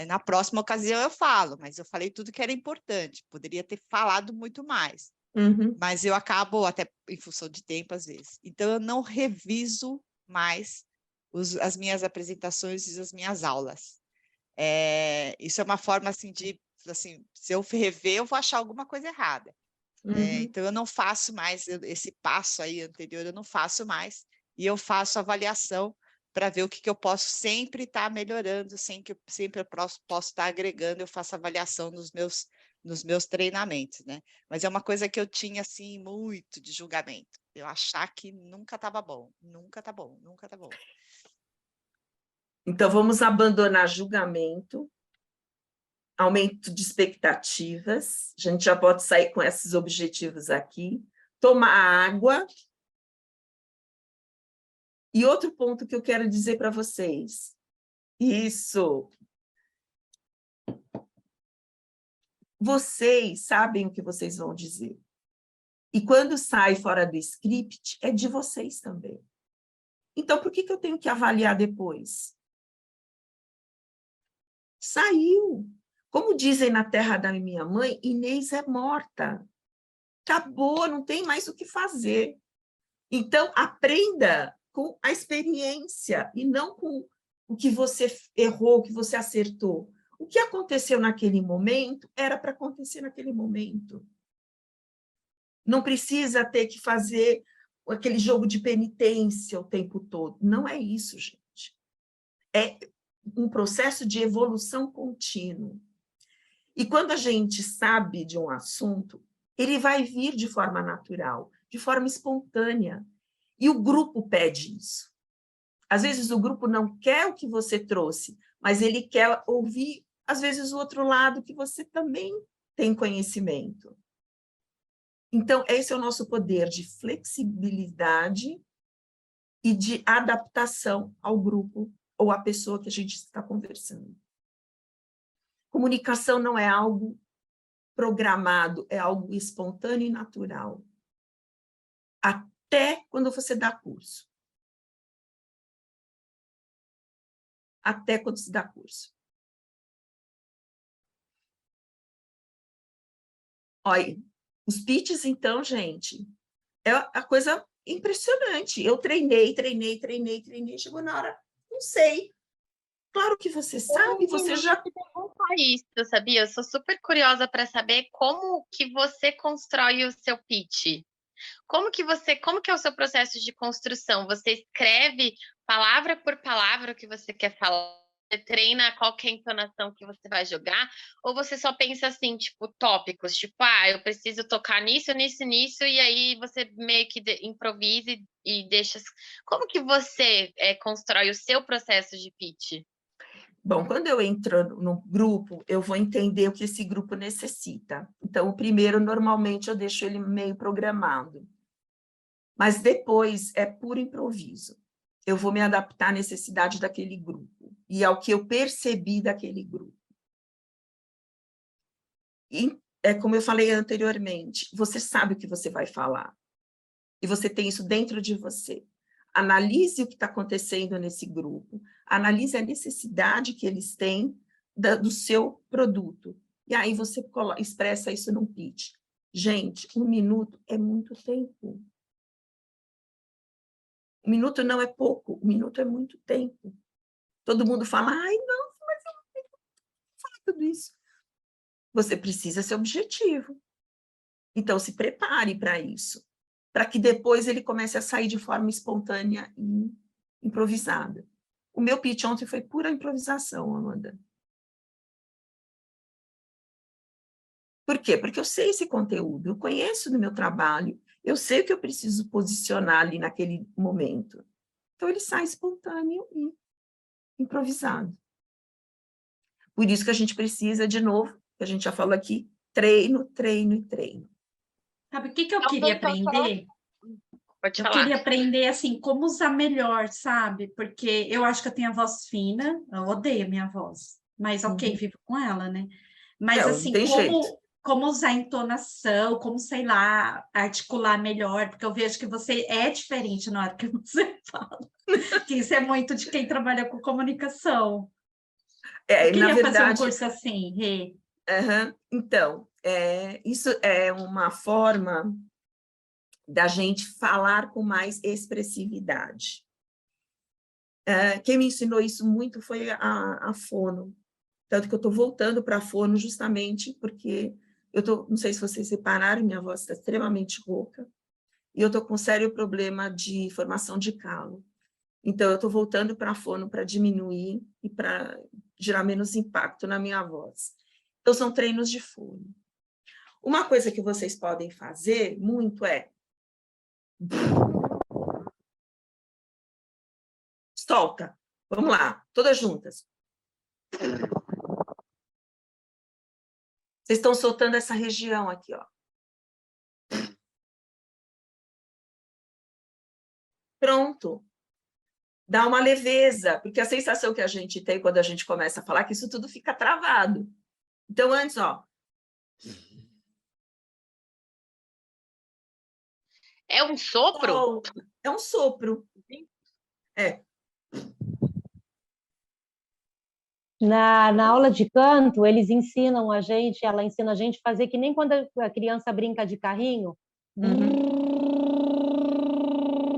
Na próxima ocasião eu falo, mas eu falei tudo que era importante, poderia ter falado muito mais. Mas eu acabo, até em função de tempo, às vezes. Então, eu não reviso mais as minhas apresentações e as minhas aulas. Isso é uma forma, assim, se eu rever, eu vou achar alguma coisa errada. Então, eu não faço mais esse passo aí anterior, eu não faço mais. E eu faço avaliação para ver o que eu posso sempre estar melhorando, sempre eu posso estar agregando, eu faço avaliação nos meus treinamentos, né? Mas é uma coisa que eu tinha, assim, muito de julgamento. Eu achar que nunca estava bom, nunca está bom, nunca está bom. Então, vamos abandonar julgamento, aumento de expectativas, a gente já pode sair com esses objetivos aqui, tomar água. E outro ponto que eu quero dizer para vocês, isso, vocês sabem o que vocês vão dizer. E quando sai fora do script, é de vocês também. Então, por que eu tenho que avaliar depois? Saiu. Como dizem na terra da minha mãe, Inês é morta. Acabou, não tem mais o que fazer. Então, aprenda com a experiência e não com o que você errou, o que você acertou. O que aconteceu naquele momento era para acontecer naquele momento. Não precisa ter que fazer aquele jogo de penitência o tempo todo. Não é isso, gente. É um processo de evolução contínua. E quando a gente sabe de um assunto, ele vai vir de forma natural, de forma espontânea. E o grupo pede isso. Às vezes o grupo não quer o que você trouxe, mas ele quer ouvir, às vezes, o outro lado que você também tem conhecimento. Então, esse é o nosso poder de flexibilidade e de adaptação ao grupo ou à pessoa que a gente está conversando. Comunicação não é algo programado, é algo espontâneo e natural. Até quando você dá curso. Até quando se dá curso. Olha, os pitches, então, gente, é a coisa impressionante. Eu treinei, chegou na hora, não sei. Claro que você sabe, você já... Isso, sabia? Eu sou super curiosa para saber como que você constrói o seu pitch. Como que é o seu processo de construção? Você escreve palavra por palavra o que você quer falar? Você treina qual que é a entonação que você vai jogar? Ou você só pensa assim, tipo, tópicos? Tipo, eu preciso tocar nisso, e aí você meio que improvisa e deixa... Como que você constrói o seu processo de pitch? Bom, quando eu entro no grupo, eu vou entender o que esse grupo necessita. Então, o primeiro, normalmente, eu deixo ele meio programado. Mas depois é puro improviso. Eu vou me adaptar à necessidade daquele grupo e ao que eu percebi daquele grupo. E, como eu falei anteriormente, você sabe o que você vai falar. E você tem isso dentro de você. Analise o que está acontecendo nesse grupo, analise a necessidade que eles têm do seu produto. E aí você expressa isso num pitch. Gente, 1 minuto é muito tempo. 1 minuto não é pouco, 1 minuto é muito tempo. Todo mundo fala, não, mas eu não tenho que falar tudo isso. Você precisa ser objetivo. Então, se prepare para isso, para que depois ele comece a sair de forma espontânea e improvisada. O meu pitch ontem foi pura improvisação, Amanda. Por quê? Porque eu sei esse conteúdo, eu conheço do meu trabalho, Eu sei o que eu preciso posicionar ali naquele momento. Então, ele sai espontâneo e improvisado. Por isso que a gente precisa, de novo, que a gente já falou aqui, treino, treino e treino. Sabe o que eu queria aprender? Pode Eu falar. queria aprender, assim, como usar melhor, sabe? Porque eu acho que eu tenho a voz fina, eu odeio a minha voz, mas ok, vivo com ela, né? Mas, Não, assim, tem jeito. como usar a entonação, como, sei lá, articular melhor, porque eu vejo que você é diferente na hora que você fala, que isso é muito de quem trabalha com comunicação. Eu Na queria fazer um verdade, curso assim, Rê. então, isso é uma forma da gente falar com mais expressividade. Quem me ensinou isso muito foi a fono. Tanto que eu estou voltando para a fono justamente porque não sei se vocês repararam, minha voz está extremamente rouca, e eu estou com um sério problema de formação de calo. Então, eu estou voltando para a fono para diminuir e para gerar menos impacto na minha voz. Então, são treinos de fono. Uma coisa que vocês podem fazer muito é... Solta. Vamos lá, todas juntas. Vocês estão soltando essa região aqui, ó. Pronto. Dá uma leveza, porque a sensação que a gente tem quando a gente começa a falar é que isso tudo fica travado. Então, antes, ó. É um sopro? É um sopro. É. Na aula de canto, eles ensinam a gente, ela ensina a gente a fazer que nem quando a criança brinca de carrinho.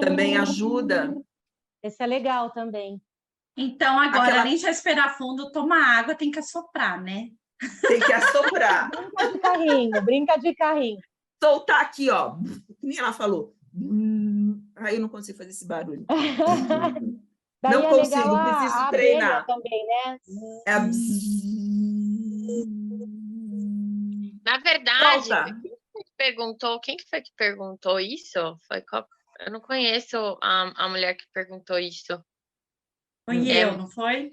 Também ajuda. Esse é legal também. Então, agora, além de respirar fundo, tomar água, tem que assoprar, né? Tem que assoprar. Brinca de carrinho, brinca de carrinho. Soltar aqui, ó. Nem ela falou. Aí eu não consigo fazer esse barulho. Daí não é consigo, legal preciso a treinar. abelha também, né? Na verdade, Solta. quem que foi que perguntou isso? Eu não conheço a mulher que perguntou isso. Foi eu, não foi?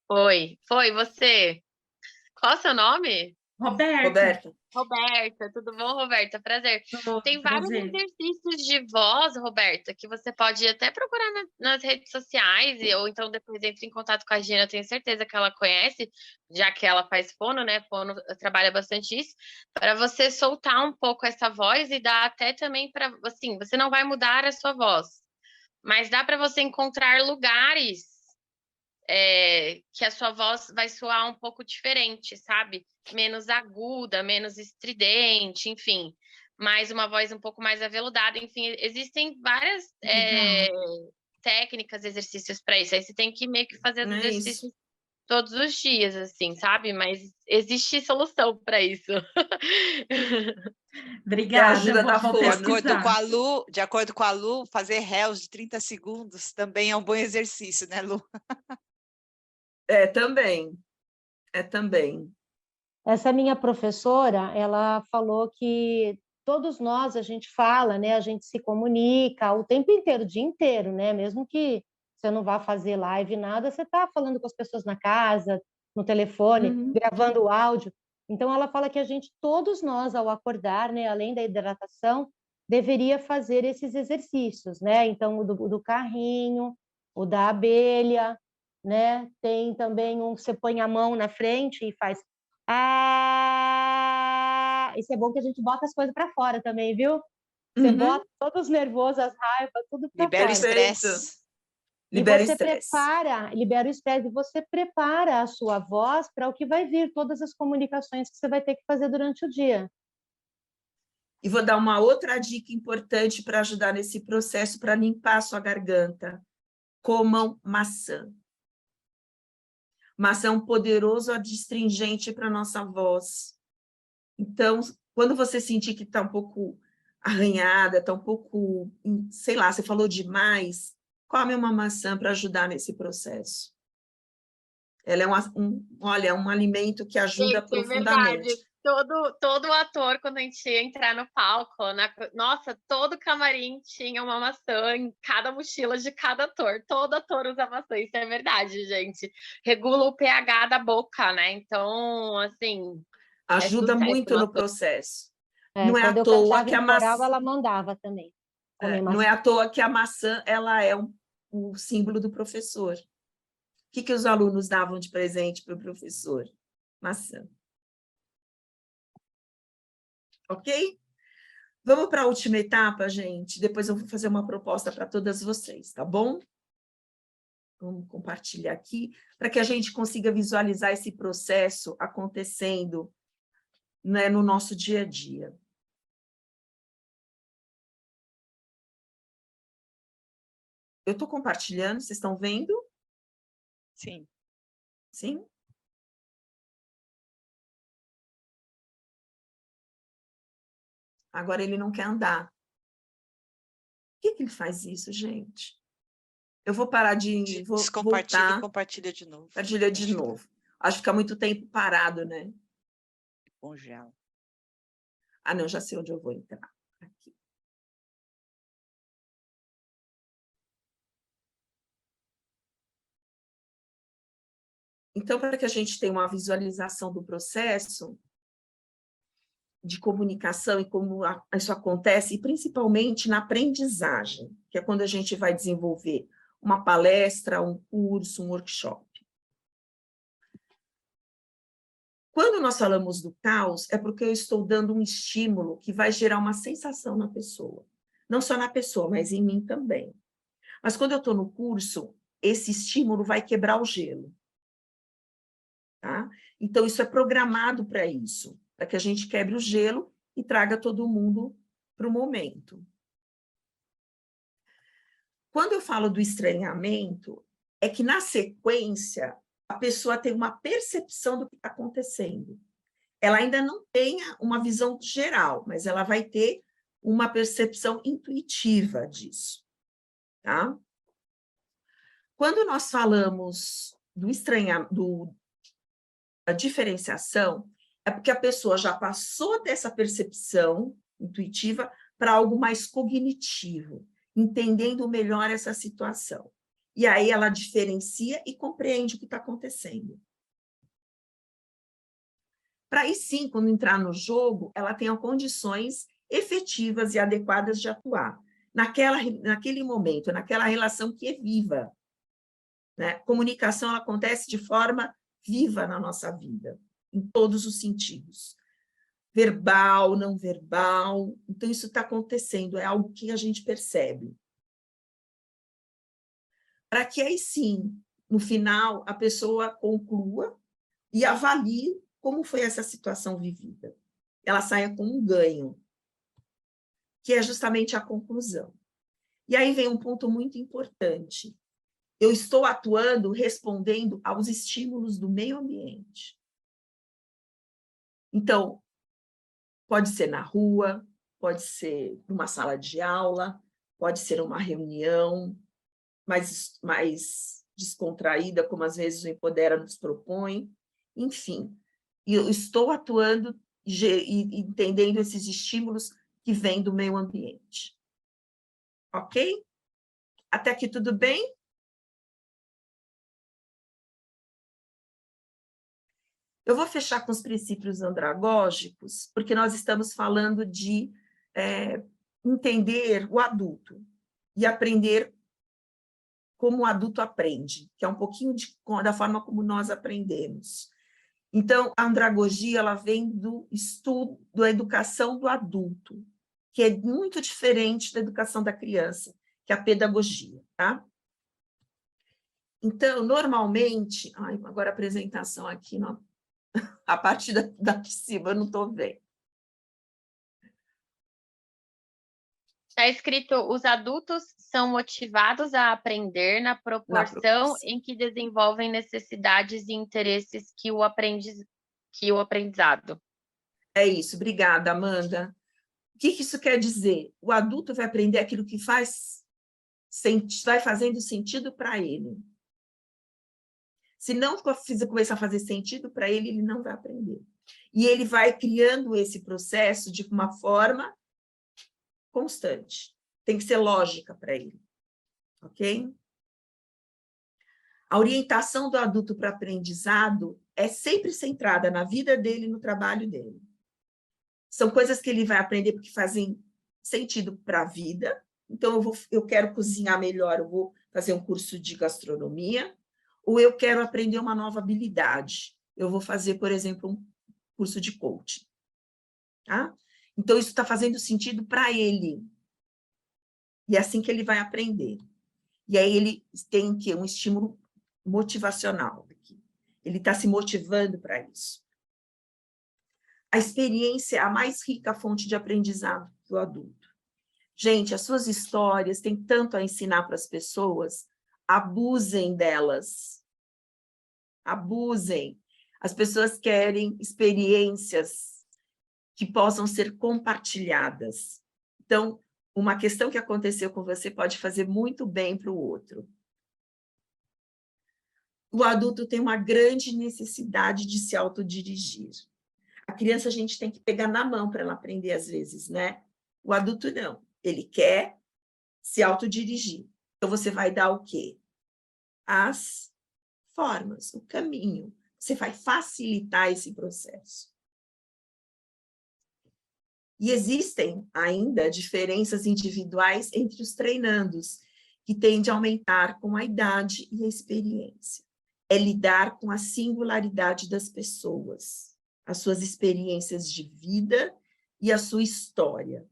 Foi você. Qual o seu nome? Roberta. Roberta, tudo bom, Roberta? Prazer. Tem vários prazer. exercícios de voz, Roberta, que você pode até procurar nas redes sociais, ou então depois entre em contato com a Gina, tenho certeza que ela conhece, já que ela faz fono, né? Fono trabalha bastante isso, para você soltar um pouco essa voz e dá até também para, assim, você não vai mudar a sua voz, mas dá para você encontrar lugares que a sua voz vai soar um pouco diferente, sabe? Menos aguda, menos estridente, enfim. Mais uma voz um pouco mais aveludada. Enfim, existem várias técnicas, exercícios para isso. Aí você tem que meio que fazer os exercícios todos os dias, assim, sabe? Mas existe solução para isso. Obrigada. Ajuda da vou fono. De acordo com a Lu, fazer réus de 30 segundos também é um bom exercício, né, Lu? Também. Essa minha professora, ela falou que todos nós, a gente fala, né? A gente se comunica o tempo inteiro, o dia inteiro, né? Mesmo que você não vá fazer live, nada, você está falando com as pessoas na casa, no telefone, gravando o áudio. Então, ela fala que todos nós, ao acordar, né? Além da hidratação, deveria fazer esses exercícios, né? Então, o do carrinho, o da abelha, né? Tem também você põe a mão na frente e faz isso é bom que a gente bota as coisas para fora também, viu? Você bota todos os nervosos, as raivas, tudo para fora. Libera o estresse. Libera o estresse e você prepara a sua voz para o que vai vir, todas as comunicações que você vai ter que fazer durante o dia. E vou dar uma outra dica importante para ajudar nesse processo, para limpar a sua garganta. Comam maçã. Maçã é um poderoso adstringente para a nossa voz. Então, quando você sentir que está um pouco arranhada, está um pouco, sei lá, você falou demais, come uma maçã para ajudar nesse processo. Ela é um alimento que ajuda profundamente. todo ator, quando a gente ia entrar no palco, nossa, todo camarim tinha uma maçã em cada mochila de cada ator. Todo ator usa maçã, isso é verdade, gente. Regula o pH da boca, né? Então, assim... Ajuda muito no ator. processo. É, Não é quando à eu toa cantava que a em coral, maçã... ela mandava também comer não é maçã. à toa que a maçã ela é o símbolo do professor. O que os alunos davam de presente para o professor? Maçã. Ok? Vamos para a última etapa, gente? Depois eu vou fazer uma proposta para todas vocês, tá bom? Vamos compartilhar aqui, para que a gente consiga visualizar esse processo acontecendo, né, no nosso dia a dia. Eu estou compartilhando, vocês estão vendo? Sim. Sim? Agora ele não quer andar. Por que ele faz isso, gente? Eu vou parar de... Vou Descompartilha voltar. e compartilha de novo. Compartilha de novo. Acho que fica muito tempo parado, né? Congela. Ah, não, já sei onde eu vou entrar. Aqui. Então, para que a gente tenha uma visualização do processo de comunicação e como isso acontece, e principalmente na aprendizagem, que é quando a gente vai desenvolver uma palestra, um curso, um workshop. Quando nós falamos do caos, é porque eu estou dando um estímulo que vai gerar uma sensação na pessoa. Não só na pessoa, mas em mim também. Mas quando eu estou no curso, esse estímulo vai quebrar o gelo. Tá? Então, isso é programado para isso, para que a gente quebre o gelo e traga todo mundo para o momento. Quando eu falo do estranhamento, é que, na sequência, a pessoa tem uma percepção do que está acontecendo. Ela ainda não tem uma visão geral, mas ela vai ter uma percepção intuitiva disso. Tá? Quando nós falamos do estranhamento, da diferenciação, é porque a pessoa já passou dessa percepção intuitiva para algo mais cognitivo, entendendo melhor essa situação. E aí ela diferencia e compreende o que está acontecendo. Para aí sim, quando entrar no jogo, ela tenha condições efetivas e adequadas de atuar naquele momento, naquela relação que é viva. Né? Comunicação ela acontece de forma viva na nossa vida, em todos os sentidos. Verbal, não verbal. Então, isso está acontecendo, é algo que a gente percebe. Para que aí sim, no final, a pessoa conclua e avalie como foi essa situação vivida. Ela saia com um ganho, que é justamente a conclusão. E aí vem um ponto muito importante. Eu estou atuando, respondendo aos estímulos do meio ambiente. Então, pode ser na rua, pode ser numa sala de aula, pode ser uma reunião mais descontraída, como às vezes o Empodera nos propõe. Enfim, eu estou atuando e entendendo esses estímulos que vêm do meio ambiente. Ok? Até aqui tudo bem? Eu vou fechar com os princípios andragógicos, porque nós estamos falando de entender o adulto e aprender como o adulto aprende, que é um pouquinho da forma como nós aprendemos. Então, a andragogia ela vem do estudo da educação do adulto, que é muito diferente da educação da criança, que é a pedagogia. Tá? Então, normalmente... agora a apresentação aqui... Não, a parte da de cima eu não estou vendo. Está escrito, os adultos são motivados a aprender na proporção em que desenvolvem necessidades e interesses que o aprendizado. É isso, obrigada, Amanda. O que isso quer dizer? O adulto vai aprender aquilo que vai fazendo sentido para ele. Se não começar a fazer sentido para ele, ele não vai aprender. E ele vai criando esse processo de uma forma constante. Tem que ser lógica para ele, ok? A orientação do adulto para aprendizado é sempre centrada na vida dele e no trabalho dele. São coisas que ele vai aprender porque fazem sentido para a vida. Então, eu quero cozinhar melhor, eu vou fazer um curso de gastronomia, ou eu quero aprender uma nova habilidade. Eu vou fazer, por exemplo, um curso de coaching. Tá? Então, isso está fazendo sentido para ele. E é assim que ele vai aprender. E aí ele tem o quê? Um estímulo motivacional. Ele está se motivando para isso. A experiência é a mais rica fonte de aprendizado do adulto. Gente, as suas histórias têm tanto a ensinar para as pessoas, abusem delas. Abusem. As pessoas querem experiências que possam ser compartilhadas. Então, uma questão que aconteceu com você pode fazer muito bem para o outro. O adulto tem uma grande necessidade de se autodirigir. A criança a gente tem que pegar na mão para ela aprender às vezes, né? O adulto não. Ele quer se autodirigir. Então, você vai dar o quê? As formas, o caminho. Você vai facilitar esse processo. E existem ainda diferenças individuais entre os treinandos, que tendem a aumentar com a idade e a experiência. É lidar com a singularidade das pessoas, as suas experiências de vida e a sua história.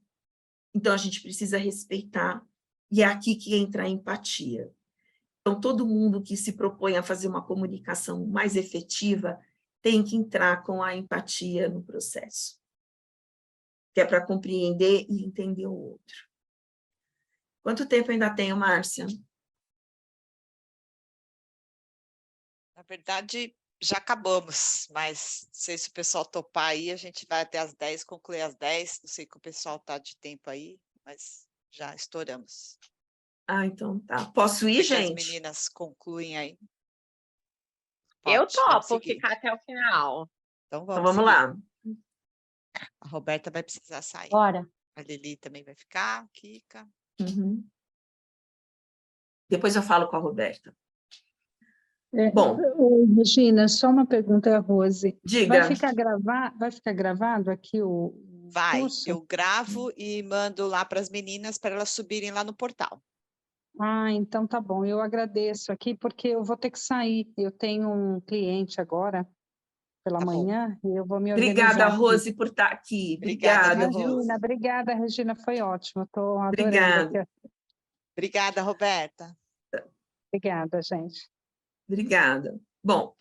Então, a gente precisa respeitar, e é aqui que entra a empatia. Então, todo mundo que se propõe a fazer uma comunicação mais efetiva tem que entrar com a empatia no processo, que é para compreender e entender o outro. Quanto tempo ainda tenho, Márcia? Na verdade, já acabamos, mas não sei se o pessoal topar aí, a gente vai até as 10, concluir às 10, não sei que o pessoal está de tempo aí, mas já estouramos. Ah, então tá. Posso ir, gente? As meninas concluem aí. Eu Pode, vamos topo seguir. ficar até o final. Então Então vamos vamos lá. A Roberta vai precisar sair. Bora. A Lili também vai ficar, Kika. Uhum. Depois eu falo com a Roberta. Bom, Regina, só uma pergunta, Rose. Diga. Vai ficar gravado aqui o curso? Eu gravo e mando lá para as meninas para elas subirem lá no portal. Ah, então tá bom. Eu agradeço aqui porque eu vou ter que sair. Eu tenho um cliente agora pela manhã e eu vou me organizar. Obrigada, aqui. Rose, por estar aqui. Obrigada, Rose. Obrigada, Regina. Foi ótimo. Estou adorando. Obrigada. Obrigada, Roberta. Obrigada, gente. Obrigada. Bom,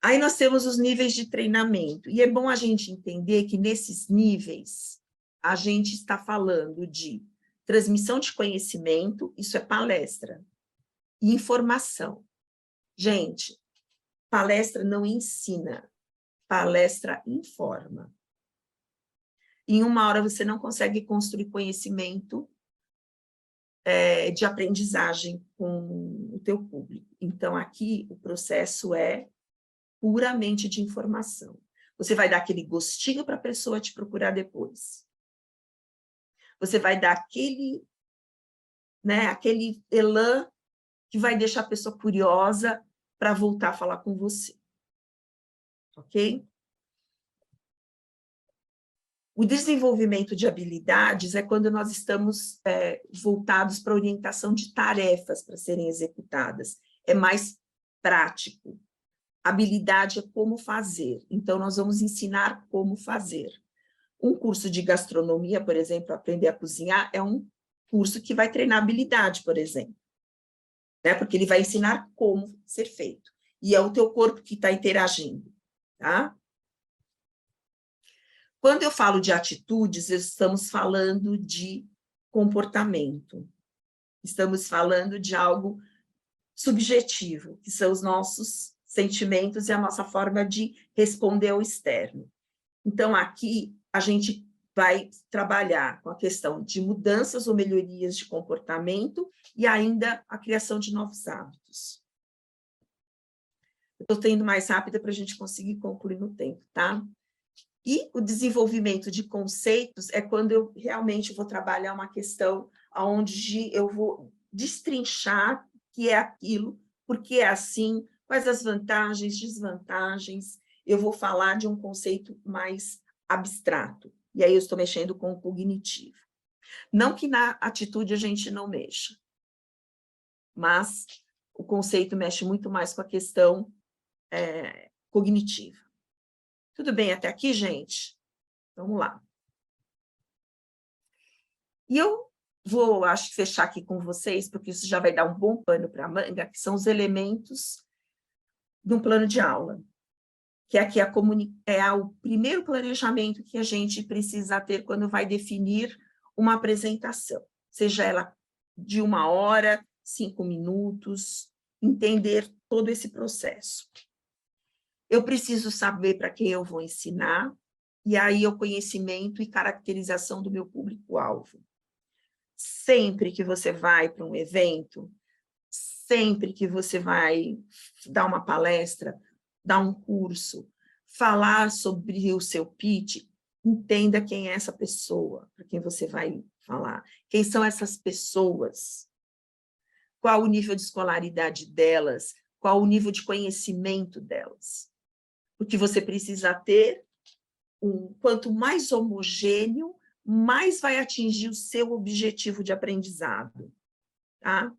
aí nós temos os níveis de treinamento, e é bom a gente entender que nesses níveis a gente está falando de transmissão de conhecimento, isso é palestra, e informação. Gente, palestra não ensina, palestra informa. Em uma hora você não consegue construir conhecimento de aprendizagem com o teu público. Então, aqui o processo é puramente de informação. Você vai dar aquele gostinho para a pessoa te procurar depois. Você vai dar aquele elan que vai deixar a pessoa curiosa para voltar a falar com você. Ok? O desenvolvimento de habilidades é quando nós estamos voltados para a orientação de tarefas para serem executadas. É mais prático. Habilidade é como fazer. Então, nós vamos ensinar como fazer. Um curso de gastronomia, por exemplo, aprender a cozinhar, é um curso que vai treinar habilidade, por exemplo. Né? Porque ele vai ensinar como ser feito. E é o teu corpo que está interagindo. Tá? Quando eu falo de atitudes, estamos falando de comportamento. Estamos falando de algo subjetivo, que são os nossos sentimentos e a nossa forma de responder ao externo. Então, aqui, a gente vai trabalhar com a questão de mudanças ou melhorias de comportamento e ainda a criação de novos hábitos. Estou tendo mais rápida para a gente conseguir concluir no tempo, tá? E o desenvolvimento de conceitos é quando eu realmente vou trabalhar uma questão onde eu vou destrinchar o que é aquilo, por que é assim, quais as vantagens, desvantagens. Eu vou falar de um conceito mais abstrato. E aí eu estou mexendo com o cognitivo. Não que na atitude a gente não mexa, mas o conceito mexe muito mais com a questão cognitiva. Tudo bem até aqui, gente? Vamos lá. E eu vou, acho que, fechar aqui com vocês, porque isso já vai dar um bom pano para a manga, que são os elementos de um plano de aula, que aqui é o primeiro planejamento que a gente precisa ter quando vai definir uma apresentação, seja ela de 1 hora, 5 minutos, entender todo esse processo. Eu preciso saber para quem eu vou ensinar, e aí o conhecimento e caracterização do meu público-alvo. Sempre que você vai para um evento, sempre que você vai dar uma palestra, dar um curso, falar sobre o seu pitch, entenda quem é essa pessoa, para quem você vai falar. Quem são essas pessoas? Qual o nível de escolaridade delas? Qual o nível de conhecimento delas? Porque você precisa ter quanto mais homogêneo, mais vai atingir o seu objetivo de aprendizado, tá?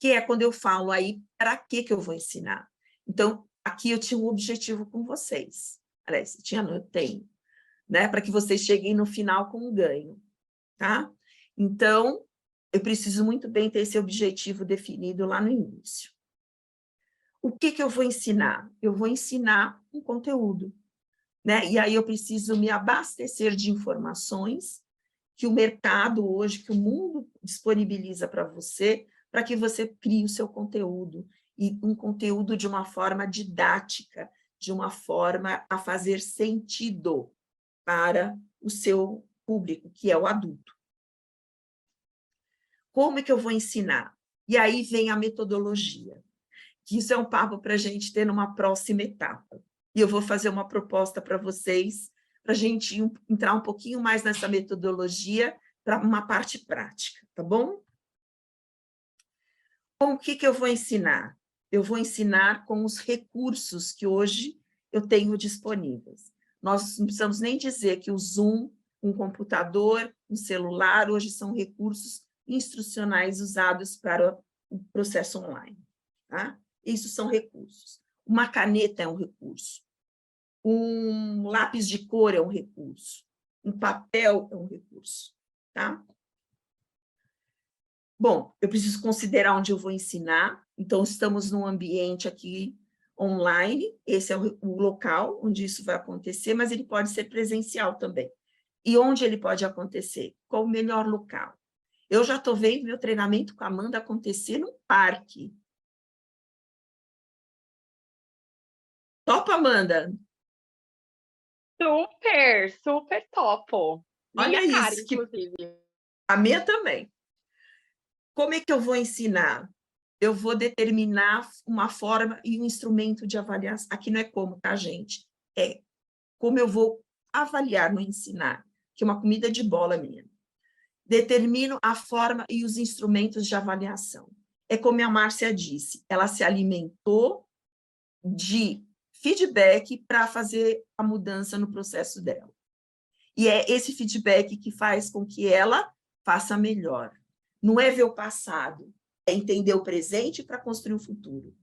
Que é quando eu falo aí, para que eu vou ensinar? Então, aqui eu tinha um objetivo com vocês. Aliás, eu tenho, né? Para que vocês cheguem no final com um ganho, tá? Então, eu preciso muito bem ter esse objetivo definido lá no início. O que eu vou ensinar? Eu vou ensinar um conteúdo, né? E aí eu preciso me abastecer de informações que o mercado hoje, que o mundo disponibiliza para você, para que você crie o seu conteúdo, e um conteúdo de uma forma didática, de uma forma a fazer sentido para o seu público, que é o adulto. Como é que eu vou ensinar? E aí vem a metodologia, que isso é um papo para a gente ter numa próxima etapa. E eu vou fazer uma proposta para vocês, para a gente entrar um pouquinho mais nessa metodologia, para uma parte prática, tá bom? Com o que eu vou ensinar? Eu vou ensinar com os recursos que hoje eu tenho disponíveis. Nós não precisamos nem dizer que o Zoom, um computador, um celular, hoje são recursos instrucionais usados para o processo online, tá? Isso são recursos. Uma caneta é um recurso. Um lápis de cor é um recurso. Um papel é um recurso, tá? Bom, eu preciso considerar onde eu vou ensinar. Então, estamos num ambiente aqui online. Esse é o local onde isso vai acontecer, mas ele pode ser presencial também. E onde ele pode acontecer? Qual o melhor local? Eu já estou vendo meu treinamento com a Amanda acontecer num parque. Topa, Amanda? Super, super topo. Olha Minha cara, isso, inclusive. A minha também. Como é que eu vou ensinar? Eu vou determinar uma forma e um instrumento de avaliação. Aqui não é como, tá, gente? É como eu vou avaliar no ensinar, que é uma comida de bola minha. Determino a forma e os instrumentos de avaliação. É como a Márcia disse, ela se alimentou de feedback para fazer a mudança no processo dela. E é esse feedback que faz com que ela faça melhor. Não é ver o passado, é entender o presente para construir o futuro.